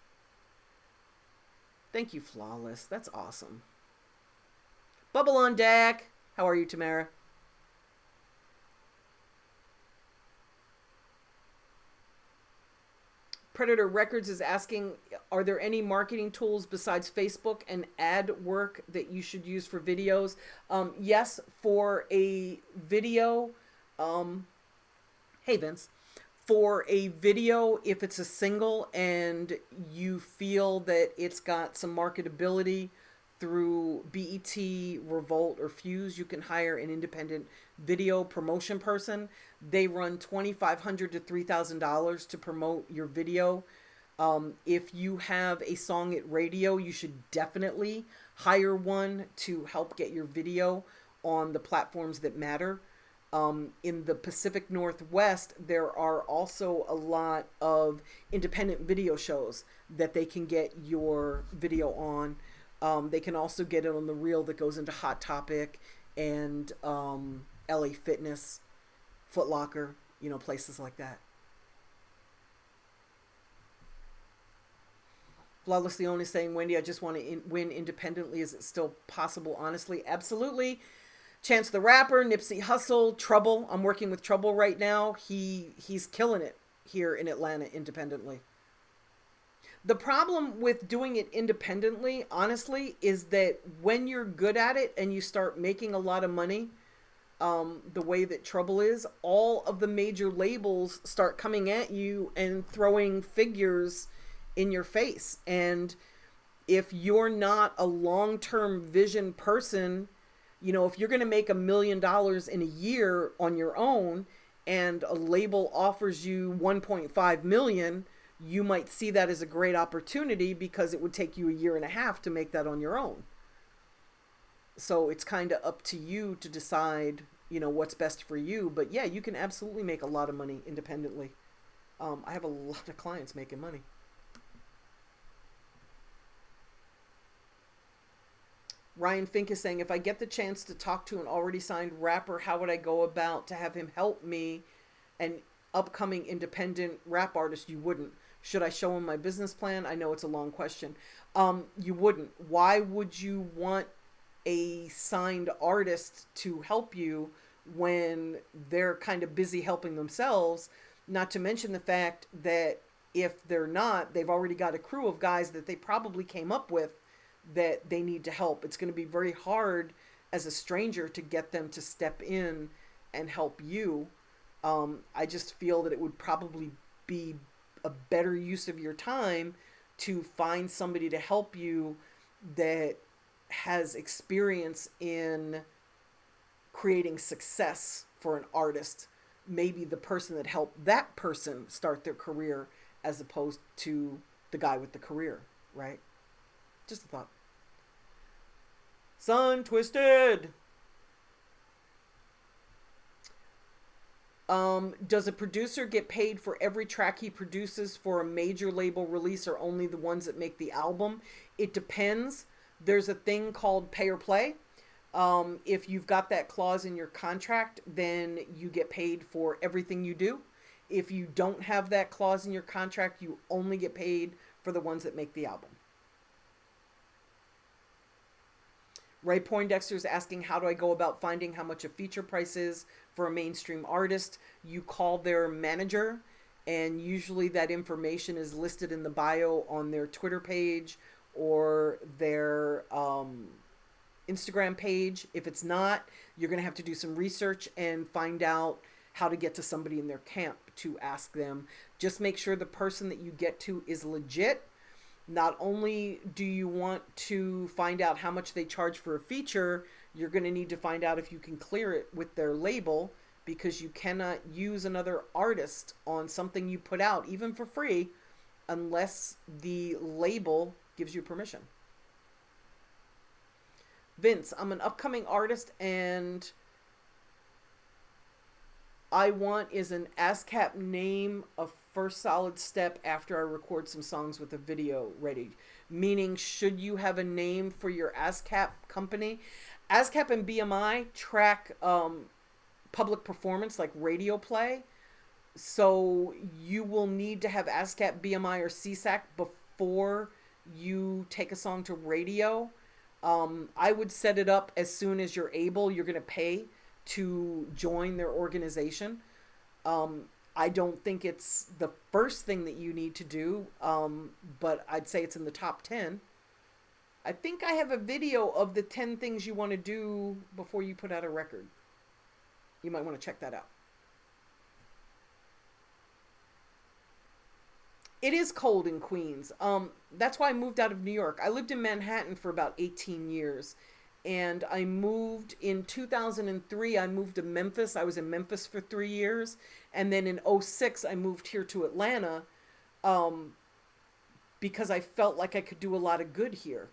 Thank you, Flawless. That's awesome. Bubble on deck. How are you, Tamara? Predator Records is asking, are there any marketing tools besides Facebook and ad work that you should use for videos? Yes, for a video. Hey, Vince. For a video, if it's a single and you feel that it's got some marketability through BET, Revolt, or Fuse, you can hire an independent video promotion person. They run $2,500 to $3,000 to promote your video. If you have a song at radio, you should definitely hire one to help get your video on the platforms that matter. In the Pacific Northwest, there are also a lot of independent video shows that they can get your video on. They can also get it on the reel that goes into Hot Topic and LA Fitness, Foot Locker, places like that. Flawless Leone is saying, Wendy, I just want to win independently. Is it still possible? Honestly, absolutely. Chance the Rapper, Nipsey Hussle, Trouble. I'm working with Trouble right now. He's killing it here in Atlanta independently. The problem with doing it independently, honestly, is that when you're good at it and you start making a lot of money, the way that Trouble is, all of the major labels start coming at you and throwing figures in your face. And if you're not a long-term vision person, if you're going to make $1 million in a year on your own and a label offers you 1.5 million, you might see that as a great opportunity because it would take you 1.5 years to make that on your own. So it's kind of up to you to decide, what's best for you. But yeah, you can absolutely make a lot of money independently. I have a lot of clients making money. Ryan Fink is saying, if I get the chance to talk to an already signed rapper, how would I go about to have him help me, an upcoming independent rap artist? You wouldn't. Should I show him my business plan? I know it's a long question. You wouldn't. Why would you want a signed artist to help you when they're kind of busy helping themselves? Not to mention the fact that if they're not, they've already got a crew of guys that they probably came up with that they need to help. It's going to be very hard as a stranger to get them to step in and help you. I just feel that it would probably be a better use of your time to find somebody to help you that has experience in creating success for an artist. Maybe the person that helped that person start their career as opposed to the guy with the career, right? Just a thought. Sun Twisted. Does a producer get paid for every track he produces for a major label release or only the ones that make the album? It depends. There's a thing called pay or play. If you've got that clause in your contract, then you get paid for everything you do. If you don't have that clause in your contract, you only get paid for the ones that make the album. Ray Poindexter is asking, how do I go about finding how much a feature price is for a mainstream artist? You call their manager And usually that information is listed in the bio on their Twitter page or their Instagram page. If it's not, you're going to have to do some research and find out how to get to somebody in their camp to ask them. Just make sure the person that you get to is legit. Not only do you want to find out how much they charge for a feature, you're going to need to find out if you can clear it with their label, because you cannot use another artist on something you put out, even for free, unless the label gives you permission. Vince, I'm an upcoming artist and I want is an ASCAP name a first solid step after I record some songs with a video ready. Meaning, should you have a name for your ASCAP company? ASCAP and BMI track public performance like radio play. So you will need to have ASCAP, BMI, or CSAC before you take a song to radio. I would set it up as soon as you're able. You're going to pay to join their organization. I don't think it's the first thing that you need to do, but I'd say it's in the top 10. I think I have a video of the 10 things you want to do before you put out a record. You might want to check that out. It is cold in Queens. That's why I moved out of New York. I lived in Manhattan for about 18 years. And I moved in 2003. I moved to Memphis. I was in Memphis for 3 years. And then in 2006, I moved here to Atlanta because I felt like I could do a lot of good here.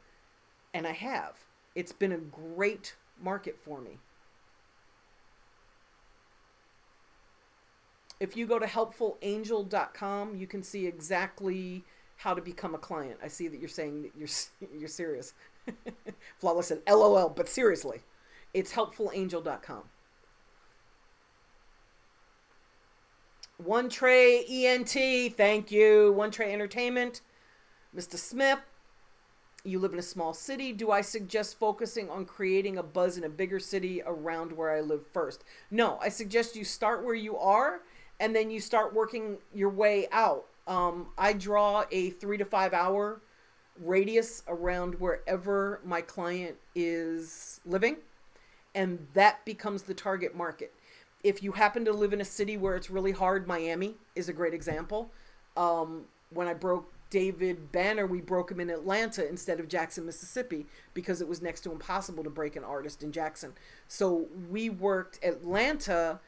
And I have. It's been a great market for me. If you go to helpfulangel.com, you can see exactly how to become a client. I see that you're saying that you're serious. Flawless said LOL, but seriously, it's helpfulangel.com. One Tray ENT, thank you. One Tray Entertainment. Mr. Smith, you live in a small city. Do I suggest focusing on creating a buzz in a bigger city around where I live first? No, I suggest you start where you are and then you start working your way out. I draw a 3 to 5 hour radius around wherever my client is living, and that becomes the target market. If you happen to live in a city where it's really hard, Miami is a great example. When I broke David Banner, we broke him in Atlanta instead of Jackson, Mississippi, because it was next to impossible to break an artist in Jackson. So we worked Atlanta,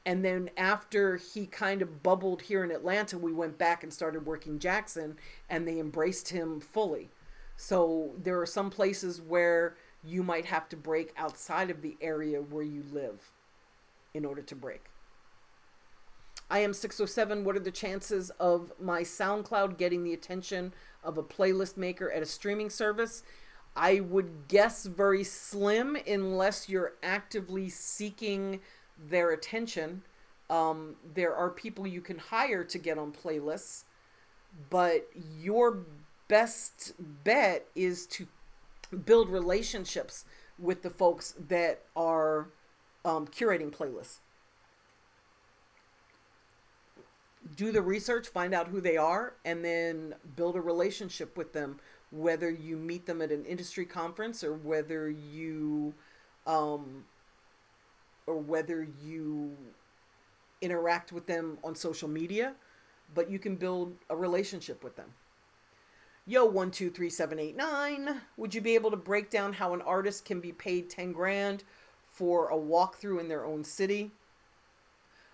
and then after he kind of bubbled here in Atlanta, we went back and started working Jackson, and they embraced him fully. So there are some places where you might have to break outside of the area where you live in order to break. I am 607. What are the chances of my SoundCloud getting the attention of a playlist maker at a streaming service? I would guess very slim unless you're actively seeking their attention. There are people you can hire to get on playlists, but your best bet is to build relationships with the folks that are curating playlists. Do the research, find out who they are, and then build a relationship with them, whether you meet them at an industry conference or whether you interact with them on social media, but you can build a relationship with them. Yo, 123789, would you be able to break down how an artist can be paid 10 grand for a walkthrough in their own city?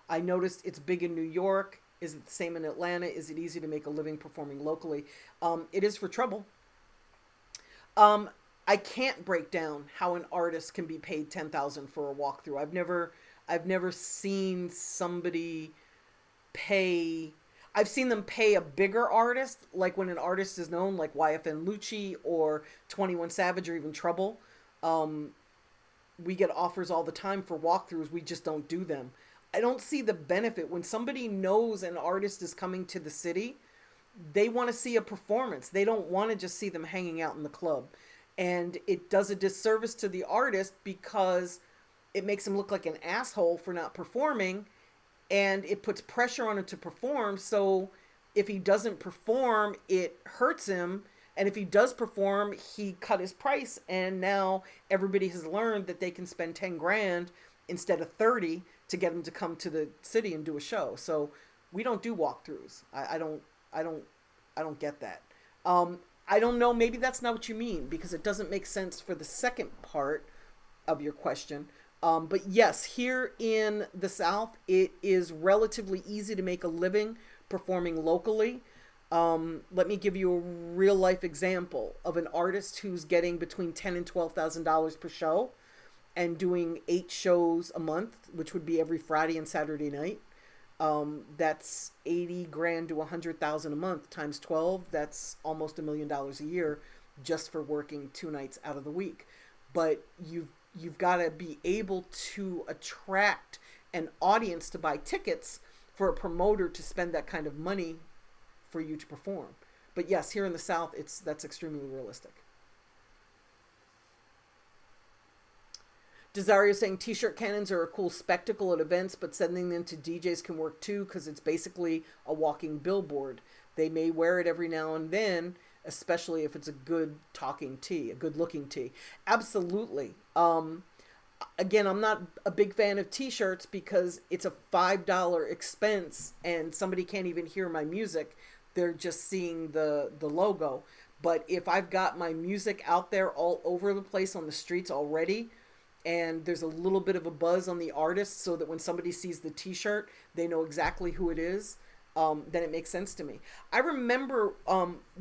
I noticed it's big in New York. Is it the same in Atlanta? Is it easy to make a living performing locally? It is for trouble. I can't break down how an artist can be paid $10,000 for a walkthrough. I've never seen somebody pay. I've seen them pay a bigger artist, like when an artist is known, like YFN Lucci or 21 Savage or even Trouble. We get offers all the time for walkthroughs. We just don't do them. I don't see the benefit. When somebody knows an artist is coming to the city, they want to see a performance. They don't want to just see them hanging out in the club. And it does a disservice to the artist because it makes him look like an asshole for not performing. and it puts pressure on him to perform. So if he doesn't perform, it hurts him. And if he does perform, he cut his price. And now everybody has learned that they can spend 10 grand instead of 30 to get him to come to the city and do a show. So we don't do walkthroughs. I don't get that. I don't know. Maybe that's not what you mean, because it doesn't make sense for the second part of your question. But yes, here in the South, it is relatively easy to make a living performing locally. Let me give you a real life example of an artist who's getting between $10,000 and $12,000 per show and doing 8 shows a month, which would be every Friday and Saturday night. That's 80 grand to 100,000 a month times 12. That's almost $1 million a year just for working 2 nights out of the week. But you've got to be able to attract an audience to buy tickets for a promoter to spend that kind of money for you to perform. But yes, here in the South, that's extremely realistic. Desario saying t-shirt cannons are a cool spectacle at events, but sending them to DJs can work too, because it's basically a walking billboard. They may wear it every now and then, especially if it's a good talking tee, a good looking tee. Absolutely. Again, I'm not a big fan of t-shirts because it's a $5 expense and somebody can't even hear my music. They're just seeing the logo. But if I've got my music out there all over the place on the streets already, and there's a little bit of a buzz on the artist so that when somebody sees the t-shirt, they know exactly who it is, then it makes sense to me. I remember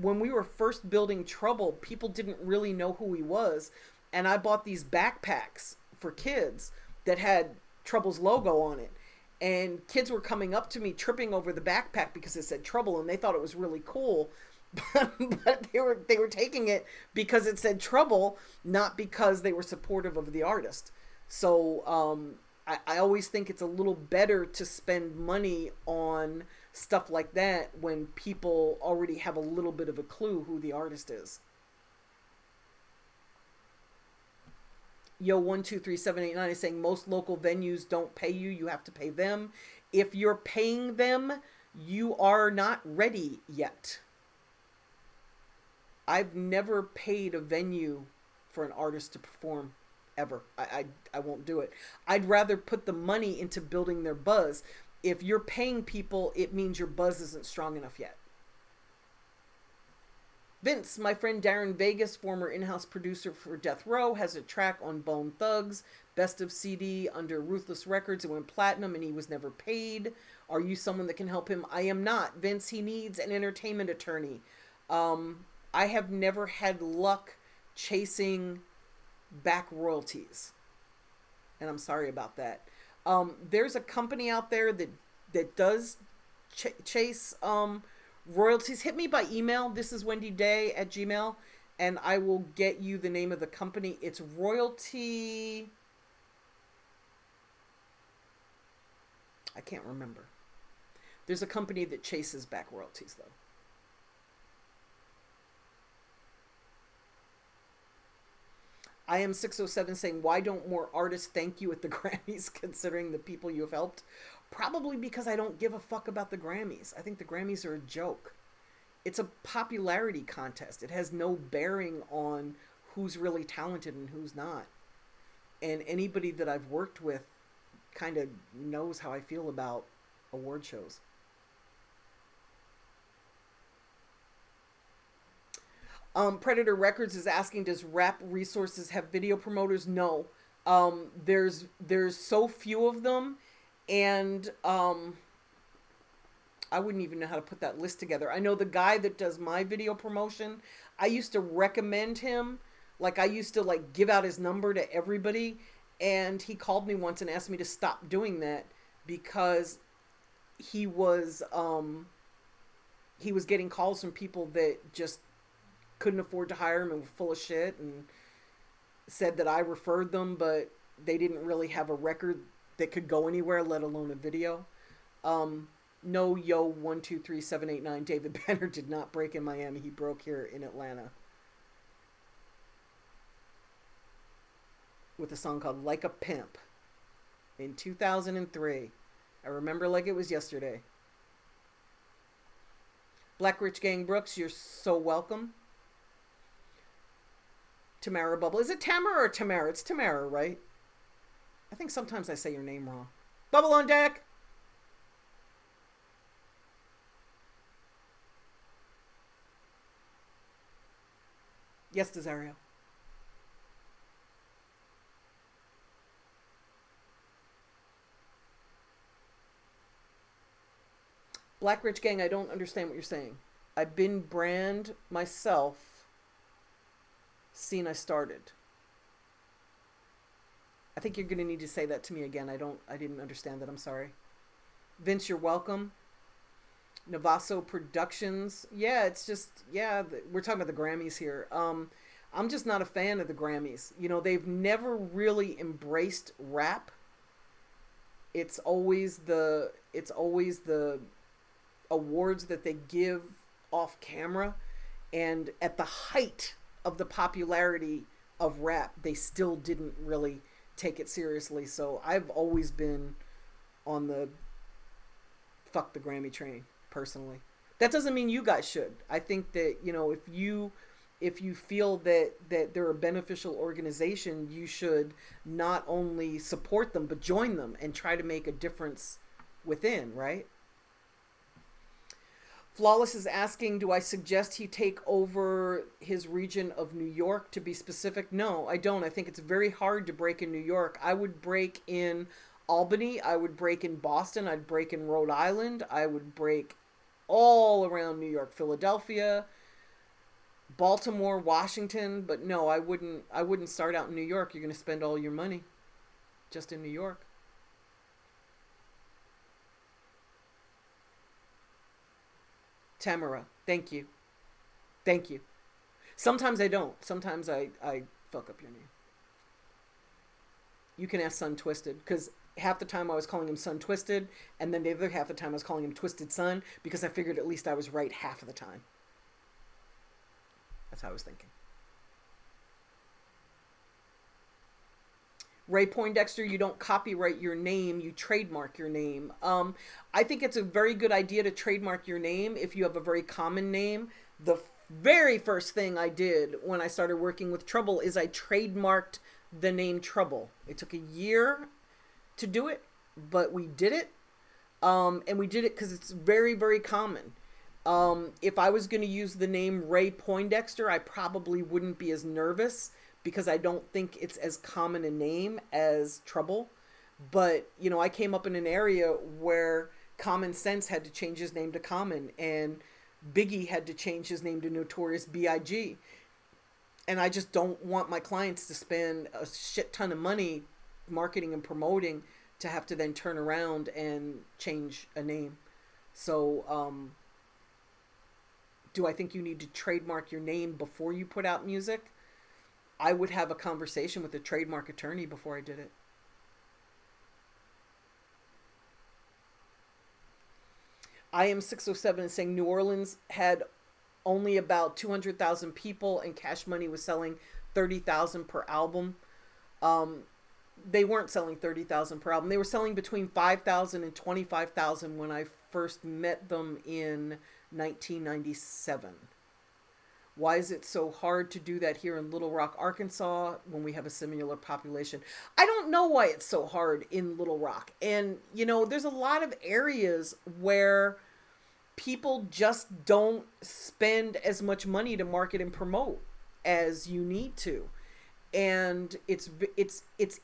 when we were first building Trouble, people didn't really know who he was. And I bought these backpacks for kids that had Trouble's logo on it. And kids were coming up to me tripping over the backpack because it said Trouble, and they thought it was really cool. But they were taking it because it said Trouble, not because they were supportive of the artist. So I always think it's a little better to spend money on stuff like that when people already have a little bit of a clue who the artist is. Yo123789 is saying most local venues don't pay you. You have to pay them. If you're paying them, you are not ready yet. I've never paid a venue for an artist to perform ever. I won't do it. I'd rather put the money into building their buzz. If you're paying people, it means your buzz isn't strong enough yet. Vince, my friend Darren Vegas, former in-house producer for Death Row, has a track on Bone Thugs, Best of CD under Ruthless Records. It went platinum and he was never paid. Are you someone that can help him? I am not. Vince, he needs an entertainment attorney. I have never had luck chasing back royalties. And I'm sorry about that. There's a company out there that does chase royalties. Hit me by email. This is wendyday@gmail.com, and I will get you the name of the company. It's Royalty. I can't remember. There's a company that chases back royalties, though. I am 607 saying, why don't more artists thank you at the Grammys considering the people you have helped? Probably because I don't give a fuck about the Grammys. I think the Grammys are a joke. It's a popularity contest. It has no bearing on who's really talented and who's not. And anybody that I've worked with kind of knows how I feel about award shows. Predator Records is asking, does Rap Resources have video promoters? No. There's so few of them, and I wouldn't even know how to put that list together. I know the guy that does my video promotion, I used to recommend him. Like, I used to like give out his number to everybody, and he called me once and asked me to stop doing that because he was getting calls from people that just couldn't afford to hire him and were full of shit, and said that I referred them, but they didn't really have a record that could go anywhere, let alone a video. No, Yo123789, David Banner did not break in Miami. He broke here in Atlanta with a song called Like a Pimp in 2003. I remember like it was yesterday. Black Rich Gang Brooks, you're so welcome. Tamara Bubble. Is it Tamara or Tamara? It's Tamara, right? I think sometimes I say your name wrong. Bubble on deck. Yes, Desario. Black Rich Gang, I don't understand what you're saying. I've been brand myself since I started. I think you're going to need to say that to me again. I didn't understand that. I'm sorry. Vince, you're welcome. Navaso Productions. Yeah, it's just, yeah, we're talking about the Grammys here. I'm just not a fan of the Grammys. You know, they've never really embraced rap. It's always the awards that they give off camera, and at the height of the popularity of rap, they still didn't really take it seriously. So I've always been on the fuck the Grammy train, personally. That doesn't mean you guys should. I think that, you know, if you feel that they're a beneficial organization, you should not only support them but join them and try to make a difference within, right? Flawless is asking, do I suggest he take over his region of New York, to be specific? No, I don't. I think it's very hard to break in New York. I would break in Albany. I would break in Boston. I'd break in Rhode Island. I would break all around New York, Philadelphia, Baltimore, Washington. But no, I wouldn't start out in New York. You're going to spend all your money just in New York. Tamara, thank you. Thank you. Sometimes I don't. Sometimes I fuck up your name. You can ask Sun Twisted, because half the time I was calling him Sun Twisted, and then the other half the time I was calling him Twisted Sun, because I figured at least I was right half of the time. That's how I was thinking. Ray Poindexter, you don't copyright your name, you trademark your name. I think it's a very good idea to trademark your name if you have a very common name. The very first thing I did when I started working with Trouble is I trademarked the name Trouble. It took a year to do it, but we did it. And we did it because it's very, very common. If I was going to use the name Ray Poindexter, I probably wouldn't be as nervous, because I don't think it's as common a name as Trouble. But, you know, I came up in an area where Common Sense had to change his name to Common, and Biggie had to change his name to Notorious B.I.G. And I just don't want my clients to spend a shit ton of money marketing and promoting to have to then turn around and change a name. So, do I think you need to trademark your name before you put out music? I would have a conversation with a trademark attorney before I did it. I am 607 is saying New Orleans had only about 200,000 people and Cash Money was selling 30,000 per album. They weren't selling 30,000 per album. They were selling between 5,000 and 25,000 when I first met them in 1997. Why is it so hard to do that here in Little Rock, Arkansas, when we have a similar population? I don't know why it's so hard in Little Rock. And, you know, there's a lot of areas where people just don't spend as much money to market and promote as you need to. And it's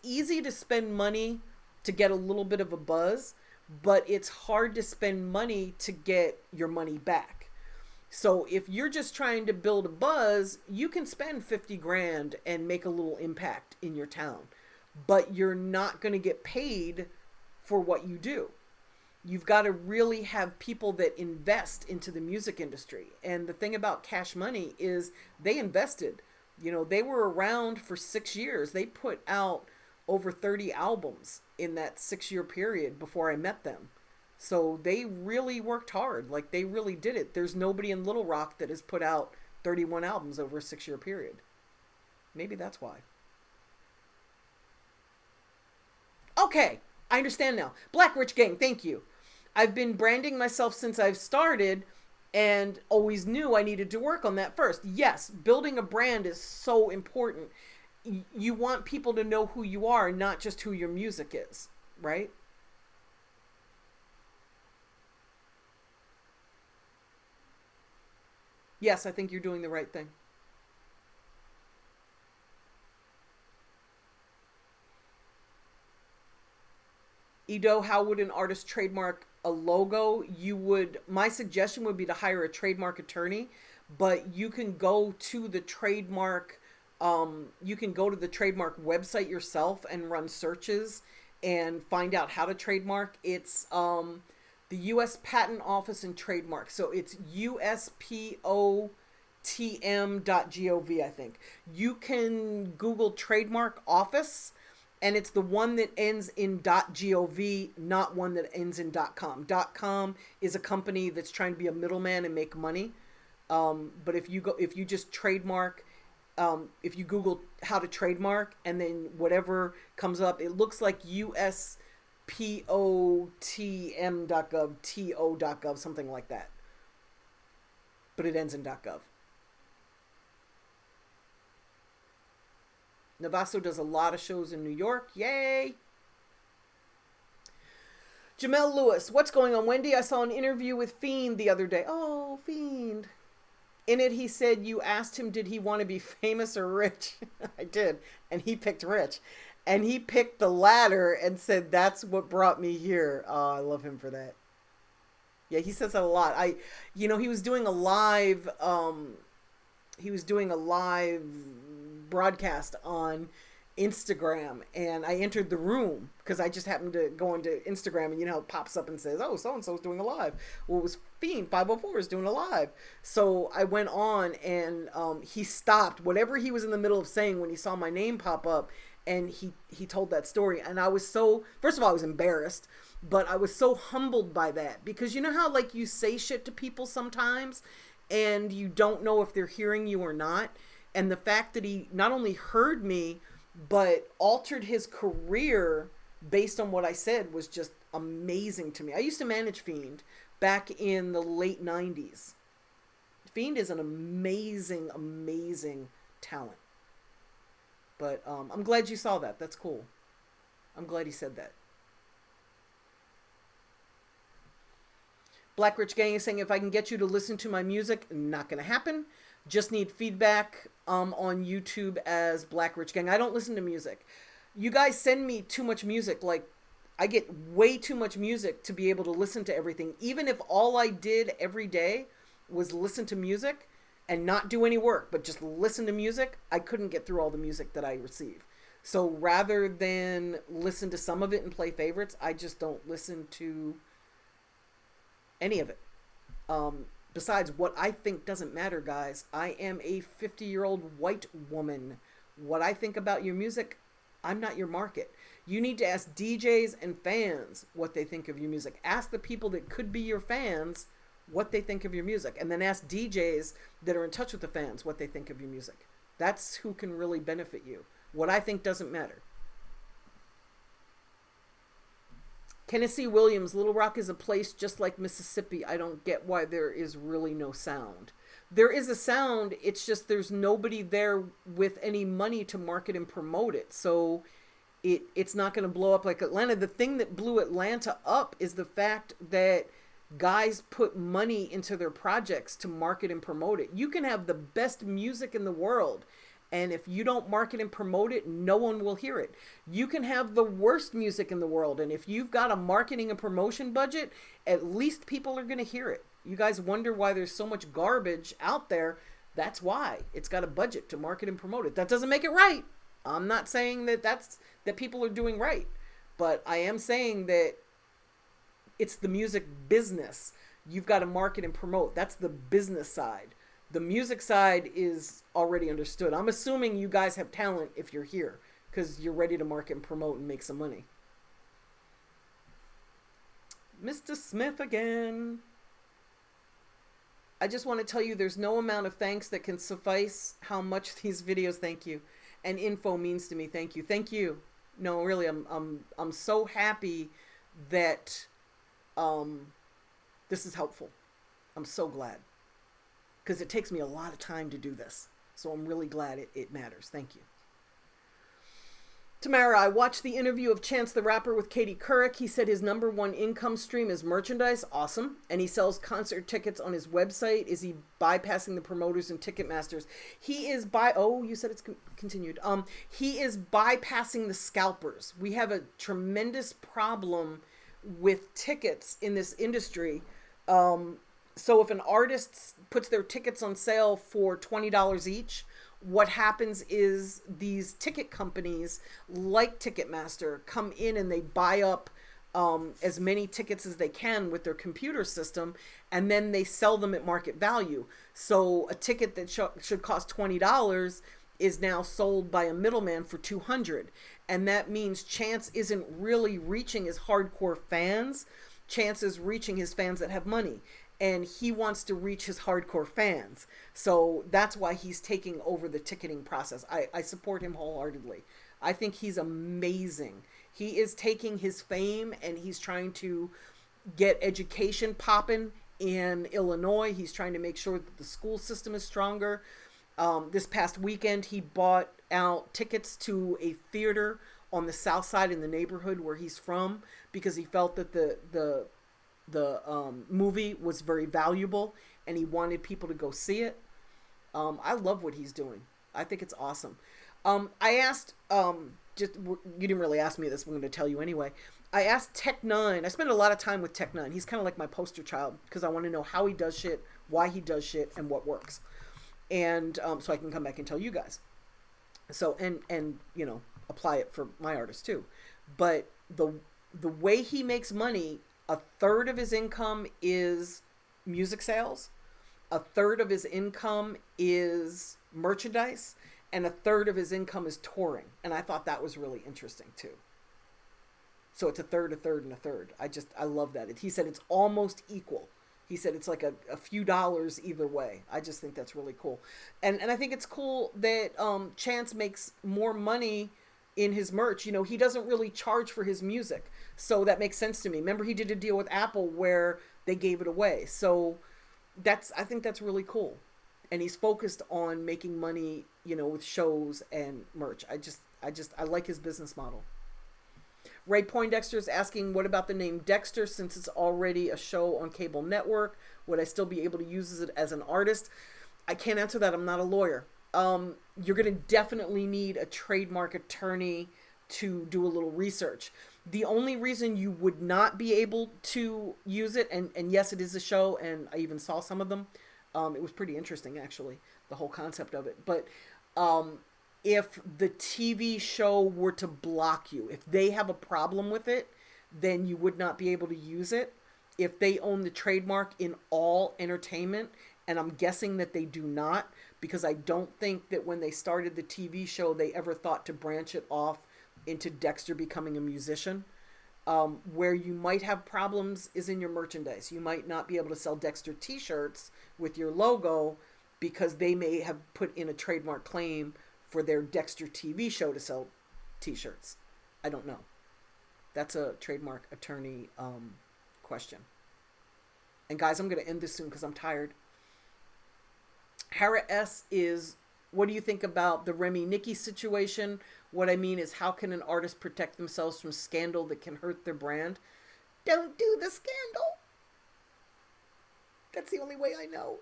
easy to spend money to get a little bit of a buzz, but it's hard to spend money to get your money back. So if you're just trying to build a buzz, you can spend 50 grand and make a little impact in your town, but you're not going to get paid for what you do. You've got to really have people that invest into the music industry. And the thing about Cash Money is they invested. You know, they were around for 6 years. They put out over 30 albums in that 6-year period before I met them. So they really worked hard. Like, they really did it. There's nobody in Little Rock that has put out 31 albums over a 6-year period. Maybe that's why. Okay. I understand now. Black Rich Gang, thank you. I've been branding myself since I've started and always knew I needed to work on that first. Yes, building a brand is so important. You want people to know who you are, not just who your music is, right? Yes, I think you're doing the right thing. Edo, how would an artist trademark a logo? My suggestion would be to hire a trademark attorney, but you can go to the trademark website yourself and run searches and find out how to trademark. It's the U.S. Patent Office and Trademark. So it's uspotm.gov, I think. You can Google trademark office, and it's the one that ends in .gov, not one that ends in .com. .com is a company that's trying to be a middleman and make money. But if you just trademark, if you Google how to trademark and then whatever comes up, it looks like uspotm.gov, to.gov, something like that. But it ends in .gov. Navaso does a lot of shows in New York. Yay! Jamel Lewis, what's going on, Wendy? I saw an interview with Fiend the other day. Oh, Fiend. In it, he said you asked him, did he want to be famous or rich? I did. And he picked rich. And he picked the latter and said, that's what brought me here. Oh, I love him for that. Yeah, he says that a lot. He was doing a live, broadcast on Instagram, and I entered the room because I just happened to go into Instagram, and it pops up and says, oh, so-and-so's doing a live. Well, it was Fiend 504 is doing a live. So I went on, and he stopped whatever he was in the middle of saying when he saw my name pop up, and he told that story. And I was first of all, I was embarrassed, but I was so humbled by that, because you know how like you say shit to people sometimes and you don't know if they're hearing you or not. And the fact that he not only heard me, but altered his career based on what I said was just amazing to me. I used to manage Fiend back in the late 90s. Fiend is an amazing, amazing talent. But I'm glad you saw that. That's cool. I'm glad he said that. Black Rich Gang is saying, if I can get you to listen to my music, not going to happen. Just need feedback on YouTube as Black Rich Gang. I don't listen to music. You guys send me too much music. Like, I get way too much music to be able to listen to everything. Even if all I did every day was listen to music and not do any work, but just listen to music, I couldn't get through all the music that I receive. So rather than listen to some of it and play favorites, I just don't listen to any of it. Besides, what I think doesn't matter, guys. I am a 50-year-old white woman. What I think about your music, I'm not your market. You need to ask DJs and fans what they think of your music. Ask the people that could be your fans what they think of your music. And then ask DJs that are in touch with the fans what they think of your music. That's who can really benefit you. What I think doesn't matter. Tennessee Williams, Little Rock is a place just like Mississippi. I don't get why there is really no sound. There is a sound, it's just there's nobody there with any money to market and promote it. So it's not going to blow up like Atlanta. The thing that blew Atlanta up is the fact that guys put money into their projects to market and promote it. You can have the best music in the world, and if you don't market and promote it, no one will hear it. You can have the worst music in the world, and if you've got a marketing and promotion budget, at least people are going to hear it. You guys wonder why there's so much garbage out there. That's why. It's got a budget to market and promote it. That doesn't make it right. I'm not saying that people are doing right, but I am saying that it's the music business. You've got to market and promote. That's the business side. The music side is already understood. I'm assuming you guys have talent if you're here because you're ready to market and promote and make some money. Mr. Smith again. I just want to tell you there's no amount of thanks that can suffice how much these videos, thank you, and info means to me. Thank you. Thank you. No, really, I'm so happy that um, this is helpful. I'm so glad because it takes me a lot of time to do this. So I'm really glad it matters. Thank you. Tamara, I watched the interview of Chance the Rapper with Katie Couric. He said his number one income stream is merchandise. Awesome. And he sells concert tickets on his website. Is he bypassing the promoters and Ticketmasters? He is oh, you said it's continued. He is bypassing the scalpers. We have a tremendous problem with tickets in this industry. So if an artist puts their tickets on sale for $20 each, what happens is these ticket companies like Ticketmaster come in and they buy up as many tickets as they can with their computer system, and then they sell them at market value. So a ticket that should cost $20 is now sold by a middleman for $200. And that means Chance isn't really reaching his hardcore fans. Chance is reaching his fans that have money. And he wants to reach his hardcore fans. So that's why he's taking over the ticketing process. I support him wholeheartedly. I think he's amazing. He is taking his fame and he's trying to get education popping in Illinois. He's trying to make sure that the school system is stronger. This past weekend, he bought out tickets to a theater on the south side in the neighborhood where he's from because he felt that the movie was very valuable and he wanted people to go see it. I love what he's doing. I think it's awesome. I asked, you didn't really ask me this, but I'm going to tell you anyway. I asked Tech9. I spend a lot of time with Tech9. He's kind of like my poster child because I want to know how he does shit, why he does shit, and what works. And so I can come back and tell you guys. So, and you know, apply it for my artists too. But the way he makes money, a third of his income is music sales, a third of his income is merchandise, and a third of his income is touring. And I thought that was really interesting too. So it's a third, and a third. I love that. He said it's almost equal. He said it's like a few dollars either way. I just think that's really cool. And I think it's cool that Chance makes more money in his merch. You know, he doesn't really charge for his music. So that makes sense to me. Remember, he did a deal with Apple where they gave it away. So I think that's really cool. And he's focused on making money, you know, with shows and merch. I like his business model. Ray Poindexter is asking, what about the name Dexter since it's already a show on cable network? Would I still be able to use it as an artist? I can't answer that. I'm not a lawyer. You're going to definitely need a trademark attorney to do a little research. The only reason you would not be able to use it, and yes, it is a show, and I even saw some of them. It was pretty interesting, actually, the whole concept of it. But if the TV show were to block you, if they have a problem with it, then you would not be able to use it. If they own the trademark in all entertainment, and I'm guessing that they do not, because I don't think that when they started the TV show, they ever thought to branch it off into Dexter becoming a musician. Where you might have problems is in your merchandise. You might not be able to sell Dexter t-shirts with your logo because they may have put in a trademark claim for their Dexter TV show to sell t-shirts. I don't know. That's a trademark attorney question. And guys, I'm going to end this soon because I'm tired. Hara S is, what do you think about the Remy Nikki situation? What I mean is, how can an artist protect themselves from scandal that can hurt their brand? Don't do the scandal. That's the only way I know.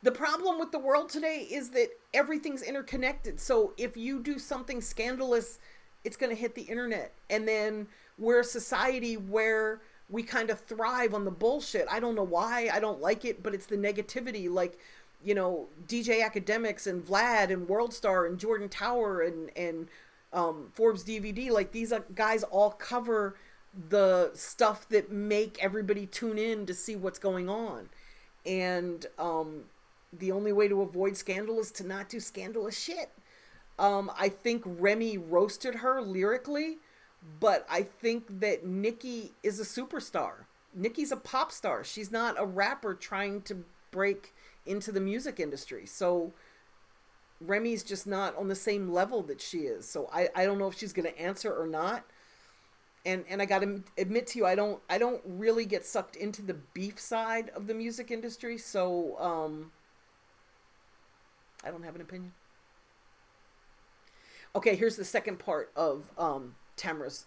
The problem with the world today is that everything's interconnected. So if you do something scandalous, it's going to hit the internet. And then we're a society where we kind of thrive on the bullshit. I don't know why. I don't like it, but it's the negativity. Like, you know, DJ Academics and Vlad and Worldstar and Jordan Tower and Forbes DVD. Like, these guys all cover the stuff that make everybody tune in to see what's going on. And the only way to avoid scandal is to not do scandalous shit. I think Remy roasted her lyrically, but I think that Nikki is a superstar. Nikki's a pop star. She's not a rapper trying to break into the music industry. So Remy's just not on the same level that she is. So I don't know if she's going to answer or not. And I got to admit to you, I don't really get sucked into the beef side of the music industry. So I don't have an opinion. Okay, here's the second part of Tamara's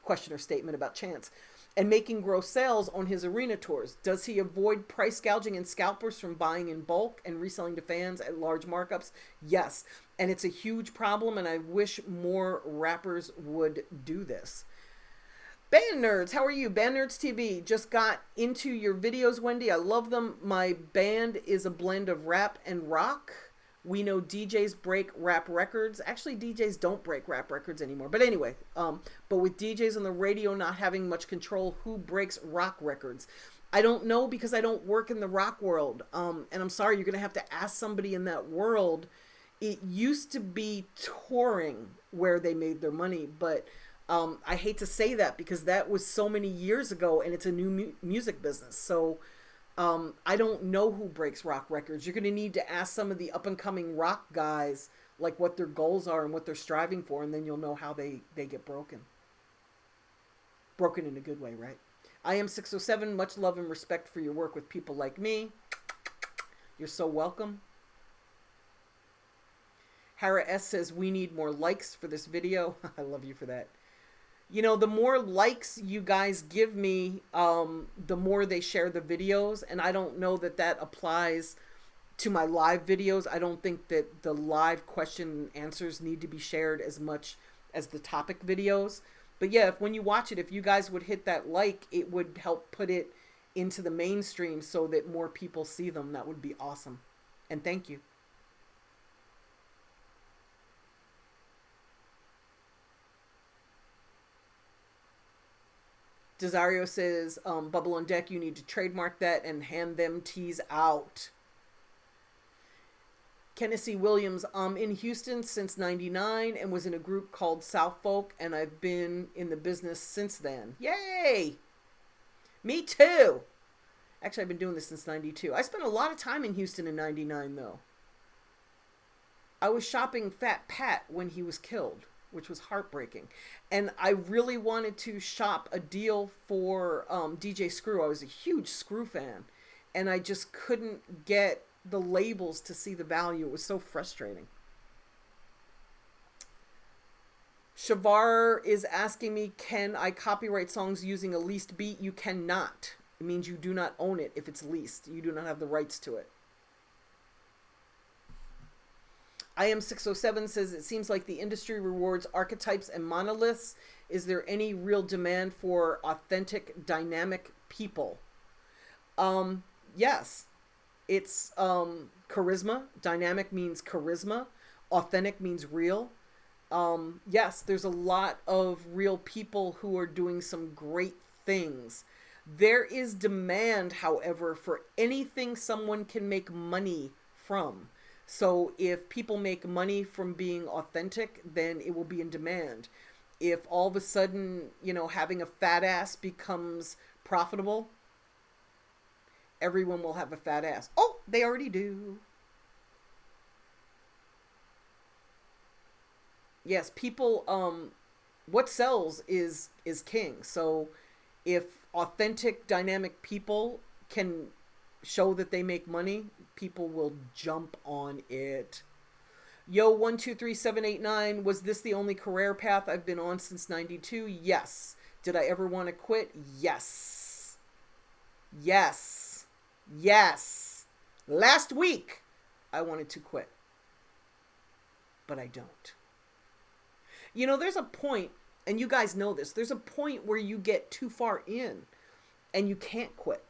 question or statement about Chance. And making gross sales on his arena tours. Does he avoid price gouging and scalpers from buying in bulk and reselling to fans at large markups? Yes. And it's a huge problem, and I wish more rappers would do this. Band Nerds, how are you? Band Nerds TV, just got into your videos, Wendy. I love them. My band is a blend of rap and rock. We know DJs break rap records. Actually, DJs don't break rap records anymore. But anyway, but with DJs on the radio not having much control, who breaks rock records? I don't know because I don't work in the rock world. And I'm sorry, you're going to have to ask somebody in that world. It used to be touring where they made their money, but I hate to say that because that was so many years ago and it's a new music business. So I don't know who breaks rock records. You're going to need to ask some of the up and coming rock guys, like what their goals are and what they're striving for. And then you'll know how they get broken. Broken in a good way, right? I am 607. Much love and respect for your work with people like me. You're so welcome. Hara S says, we need more likes for this video. I love you for that. You know, the more likes you guys give me, the more they share the videos. And I don't know that that applies to my live videos. I don't think that the live question and answers need to be shared as much as the topic videos. But yeah, when you watch it, if you guys would hit that like, it would help put it into the mainstream so that more people see them. That would be awesome. And thank you. Desario says, Bubble on Deck, you need to trademark that and hand them teas out. Kennessy Williams, I'm in Houston since 99 and was in a group called South Folk, and I've been in the business since then. Yay! Me too! Actually, I've been doing this since 92. I spent a lot of time in Houston in 99, though. I was shopping Fat Pat when he was killed, which was heartbreaking. And I really wanted to shop a deal for DJ Screw. I was a huge Screw fan. And I just couldn't get the labels to see the value. It was so frustrating. Shavar is asking me, can I copyright songs using a leased beat? You cannot. It means you do not own it if it's leased. You do not have the rights to it. I am 607 says, it seems like the industry rewards archetypes and monoliths. Is there any real demand for authentic, dynamic people? Yes. It's charisma. Dynamic means charisma. Authentic means real. Yes, there's a lot of real people who are doing some great things. There is demand, however, for anything someone can make money from. So if people make money from being authentic, then it will be in demand. If all of a sudden, you know, having a fat ass becomes profitable, everyone will have a fat ass. Oh, they already do. Yes, people, what sells is king. So if authentic, dynamic people can show that they make money, people will jump on it. Yo, 123789, was this the only career path I've been on since 92? Yes. Did I ever want to quit? Yes. Yes. Yes. Last week, I wanted to quit. But I don't. You know, there's a point, and you guys know this, there's a point where you get too far in and you can't quit.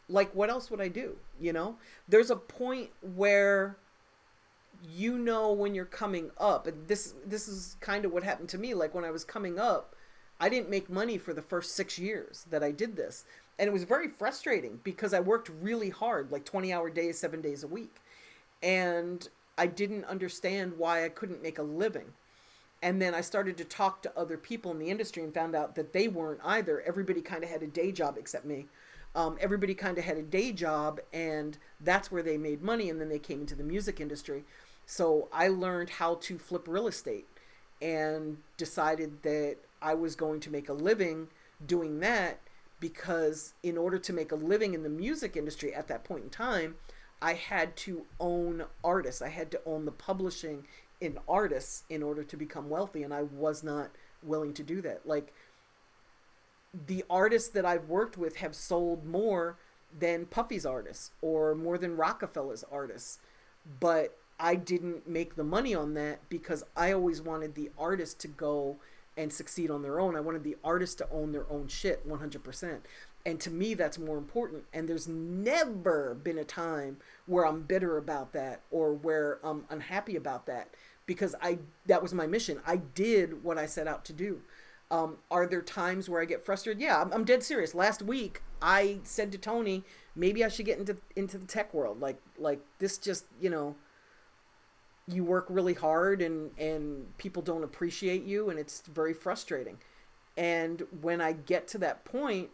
Like, what else would I do? You know, there's a point where, you know, when you're coming up, and this is kind of what happened to me. Like, when I was coming up, I didn't make money for the first 6 years that I did this. And it was very frustrating because I worked really hard, like 20-hour days, 7 days a week. And I didn't understand why I couldn't make a living. And then I started to talk to other people in the industry and found out that they weren't either. Everybody kind of had a day job except me. Everybody kind of had a day job, and that's where they made money, and then they came into the music industry. So I learned how to flip real estate and decided that I was going to make a living doing that, because in order to make a living in the music industry at that point in time, I had to own artists. I had to own the publishing in artists in order to become wealthy, and I was not willing to do that. Like, the artists that I've worked with have sold more than Puffy's artists or more than Rockefeller's artists, but I didn't make the money on that because I always wanted the artist to go and succeed on their own. I wanted the artist to own their own shit 100%. And to me, that's more important. And there's never been a time where I'm bitter about that or where I'm unhappy about that, because that was my mission. I did what I set out to do. Are there times where I get frustrated? Yeah, I'm dead serious. Last week, I said to Tony, maybe I should get into the tech world. Like this just, you work really hard and people don't appreciate you, and it's very frustrating. And when I get to that point,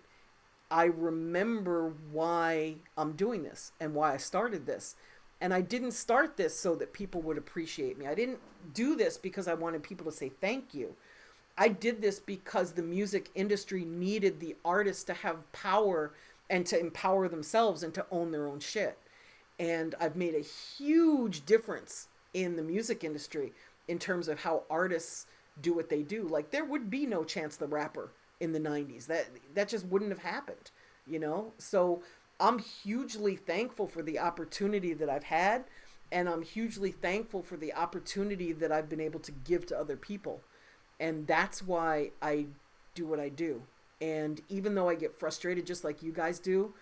I remember why I'm doing this and why I started this. And I didn't start this so that people would appreciate me. I didn't do this because I wanted people to say thank you. I did this because the music industry needed the artists to have power and to empower themselves and to own their own shit. And I've made a huge difference in the music industry in terms of how artists do what they do. Like, there would be no Chance the Rapper in the 90s. That just wouldn't have happened, So I'm hugely thankful for the opportunity that I've had, and I'm hugely thankful for the opportunity that I've been able to give to other people. And that's why I do what I do. And even though I get frustrated just like you guys do,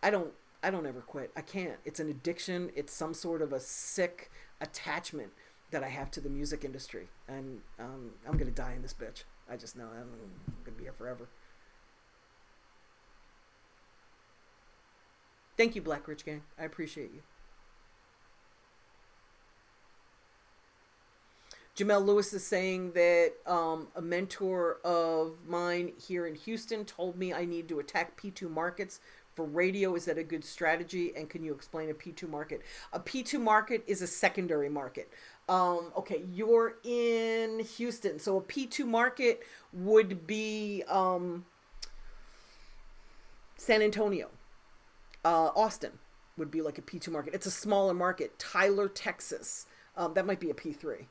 I don't ever quit. I can't. It's an addiction. It's some sort of a sick attachment that I have to the music industry. And I'm going to die in this bitch. I just know I'm going to be here forever. Thank you, Black Rich Gang. I appreciate you. Jamel Lewis is saying that a mentor of mine here in Houston told me I need to attack P2 markets for radio. Is that a good strategy? And can you explain a P2 market? A P2 market is a secondary market. Okay, you're in Houston. So a P2 market would be San Antonio. Austin would be like a P2 market. It's a smaller market. Tyler, Texas. That might be a P3.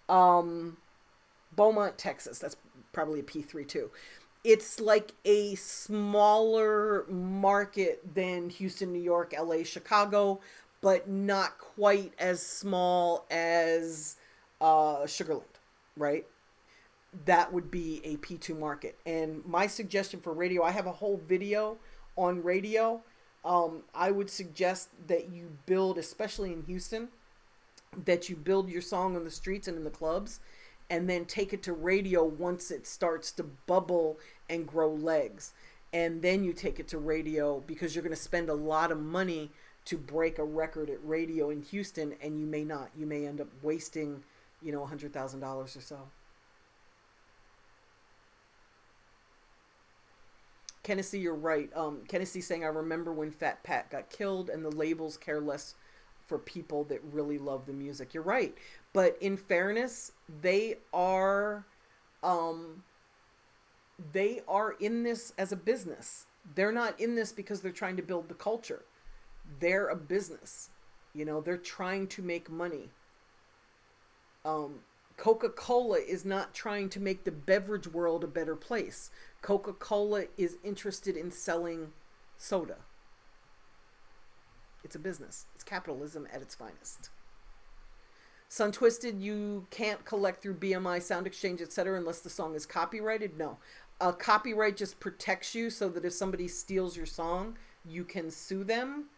Beaumont, Texas. That's probably a P3 too. It's like a smaller market than Houston, New York, LA, Chicago, but not quite as small as Sugarland, right? That would be a P2 market. And my suggestion for radio, I have a whole video on radio. I would suggest that you build, especially in Houston, that you build your song on the streets and in the clubs, and then take it to radio once it starts to bubble and grow legs. And then you take it to radio, because you're going to spend a lot of money to break a record at radio in Houston, and you may not. You may end up wasting, $100,000 or so. Kennedy, you're right. Kennedy saying, I remember when Fat Pat got killed and the labels care less for people that really love the music. You're right. But in fairness, they are in this as a business. They're not in this because they're trying to build the culture. They're a business. They're trying to make money. Coca-Cola is not trying to make the beverage world a better place. Coca-Cola is interested in selling soda. It's a business. It's capitalism at its finest. Sun Twisted, you can't collect through BMI, Sound Exchange, etc. unless the song is copyrighted. No. Copyright just protects you so that if somebody steals your song, you can sue them.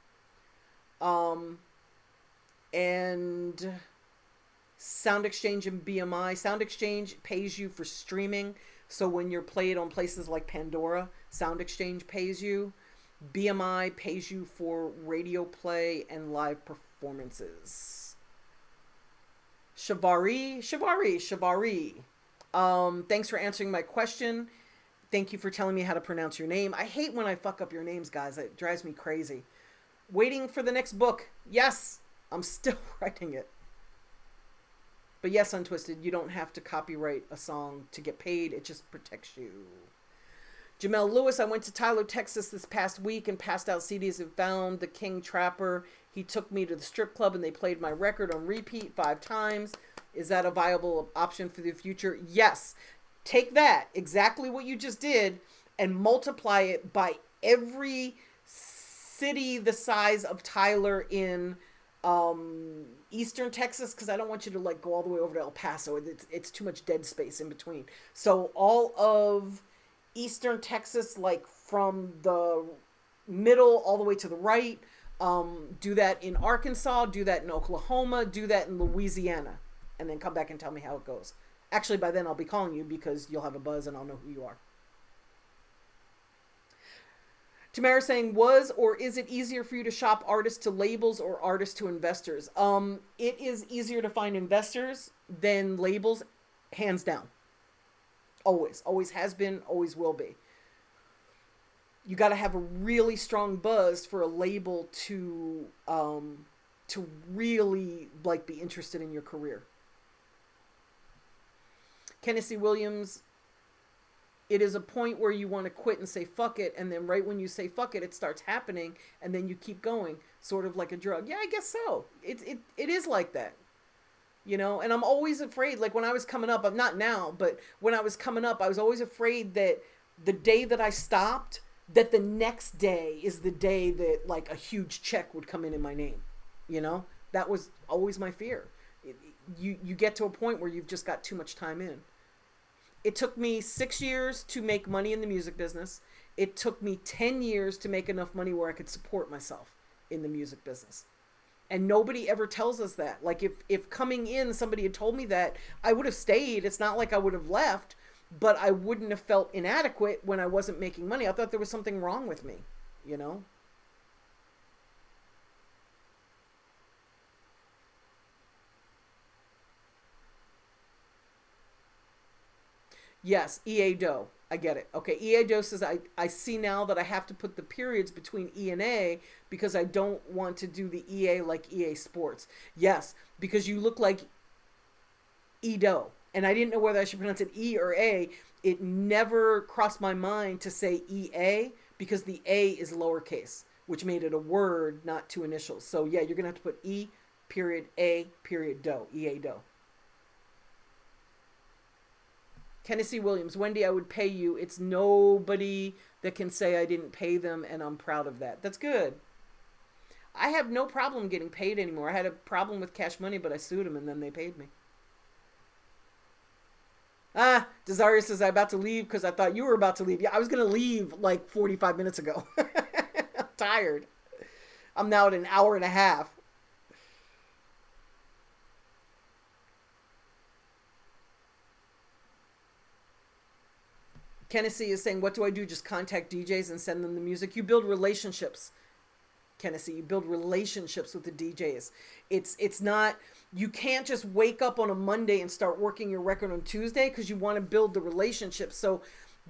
And Sound Exchange and BMI. Sound Exchange pays you for streaming. So when you're played on places like Pandora, Sound Exchange pays you. BMI pays you for radio play and live performances. Shavari. Thanks for answering my question. Thank you for telling me how to pronounce your name. I hate when I fuck up your names, guys. It drives me crazy. Waiting for the next book. Yes, I'm still writing it. But yes, Untwisted, you don't have to copyright a song to get paid. It just protects you. Jamel Lewis, I went to Tyler, Texas this past week and passed out CDs and found the King Trapper. He took me to the strip club and they played my record on repeat 5 times. Is that a viable option for the future? Yes. Take that, exactly what you just did, and multiply it by every city the size of Tyler in Eastern Texas, because I don't want you to like go all the way over to El Paso. It's too much dead space in between. So all of Eastern Texas, like from the middle all the way to the right. Do that in Arkansas, do that in Oklahoma, do that in Louisiana, and then come back and tell me how it goes. Actually, by then I'll be calling you because you'll have a buzz and I'll know who you are. Tamara saying, was or is it easier for you to shop artists to labels or artists to investors? It is easier to find investors than labels, hands down. Always has been, always will be. You got to have a really strong buzz for a label to really like be interested in your career. Kennedy Williams, it is a point where you want to quit and say fuck it, and then right when you say fuck it, it starts happening, and then you keep going, sort of like a drug. Yeah, I guess so. It is like that. You know, and I'm always afraid, like when I was coming up, I'm not now, but when I was coming up, I was always afraid that the day that I stopped, that the next day is the day that like a huge check would come in my name. You know, that was always my fear. You get to a point where you've just got too much time in. It took me 6 years to make money in the music business. It took me 10 years to make enough money where I could support myself in the music business. And nobody ever tells us that. Like if coming in, somebody had told me that, I would have stayed. It's not like I would have left, but I wouldn't have felt inadequate when I wasn't making money. I thought there was something wrong with me, you know? Yes, EA Doe. I get it. Okay, EA Doe says, I see now that I have to put the periods between E and A because I don't want to do the EA like EA Sports. Yes, because you look like E Doe. And I didn't know whether I should pronounce it E or A. It never crossed my mind to say EA because the A is lowercase, which made it a word, not 2 initials. So yeah, you're going to have to put E period A period Doe, EA Doe. Tennessee Williams, Wendy, I would pay you. It's nobody that can say I didn't pay them, and I'm proud of that. That's good. I have no problem getting paid anymore. I had a problem with Cash Money, but I sued them, and then they paid me. Desiree says, I'm about to leave because I thought you were about to leave. Yeah, I was going to leave like 45 minutes ago. I'm tired. I'm now at an hour and a half. Kennedy is saying, what do I do? Just contact DJs and send them the music. You build relationships, Kennedy. You build relationships with the DJs. It's not, you can't just wake up on a Monday and start working your record on Tuesday because you want to build the relationship. So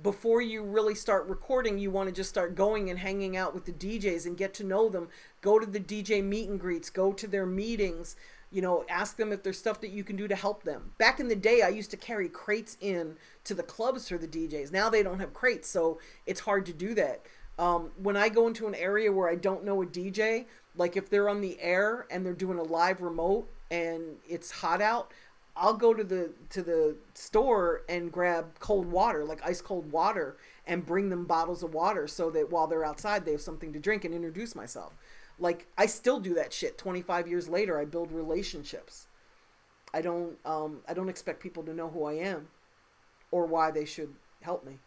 before you really start recording, you want to just start going and hanging out with the DJs and get to know them. Go to the DJ meet and greets. Go to their meetings. You know, ask them if there's stuff that you can do to help them. Back in the day, I used to carry crates in to the clubs for the DJs. Now they don't have crates, so it's hard to do that. When I go into an area where I don't know a DJ, like if they're on the air and they're doing a live remote and it's hot out, I'll go to the store and grab cold water, like ice cold water, and bring them bottles of water so that while they're outside, they have something to drink and introduce myself. Like, I still do that shit 25 years later. I build relationships. I don't expect people to know who I am or why they should help me.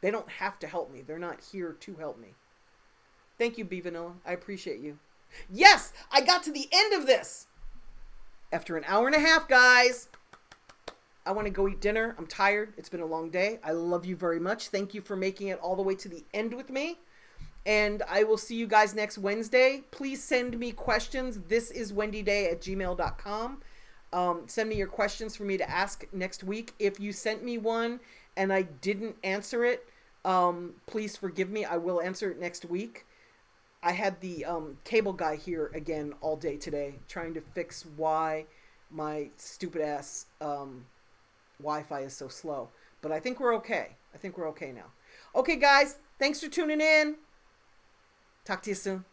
They don't have to help me. They're not here to help me. Thank you, B Vanilla. I appreciate you. Yes, I got to the end of this. After an hour and a half, guys. I want to go eat dinner. I'm tired. It's been a long day. I love you very much. Thank you for making it all the way to the end with me. And I will see you guys next Wednesday. Please send me questions. thisiswendyday@gmail.com. Send me your questions for me to ask next week. If you sent me one and I didn't answer it, please forgive me. I will answer it next week. I had the cable guy here again all day today trying to fix why my stupid ass Wi-Fi is so slow. But I think we're okay. I think we're okay now. Okay, guys, thanks for tuning in. Talk to you soon.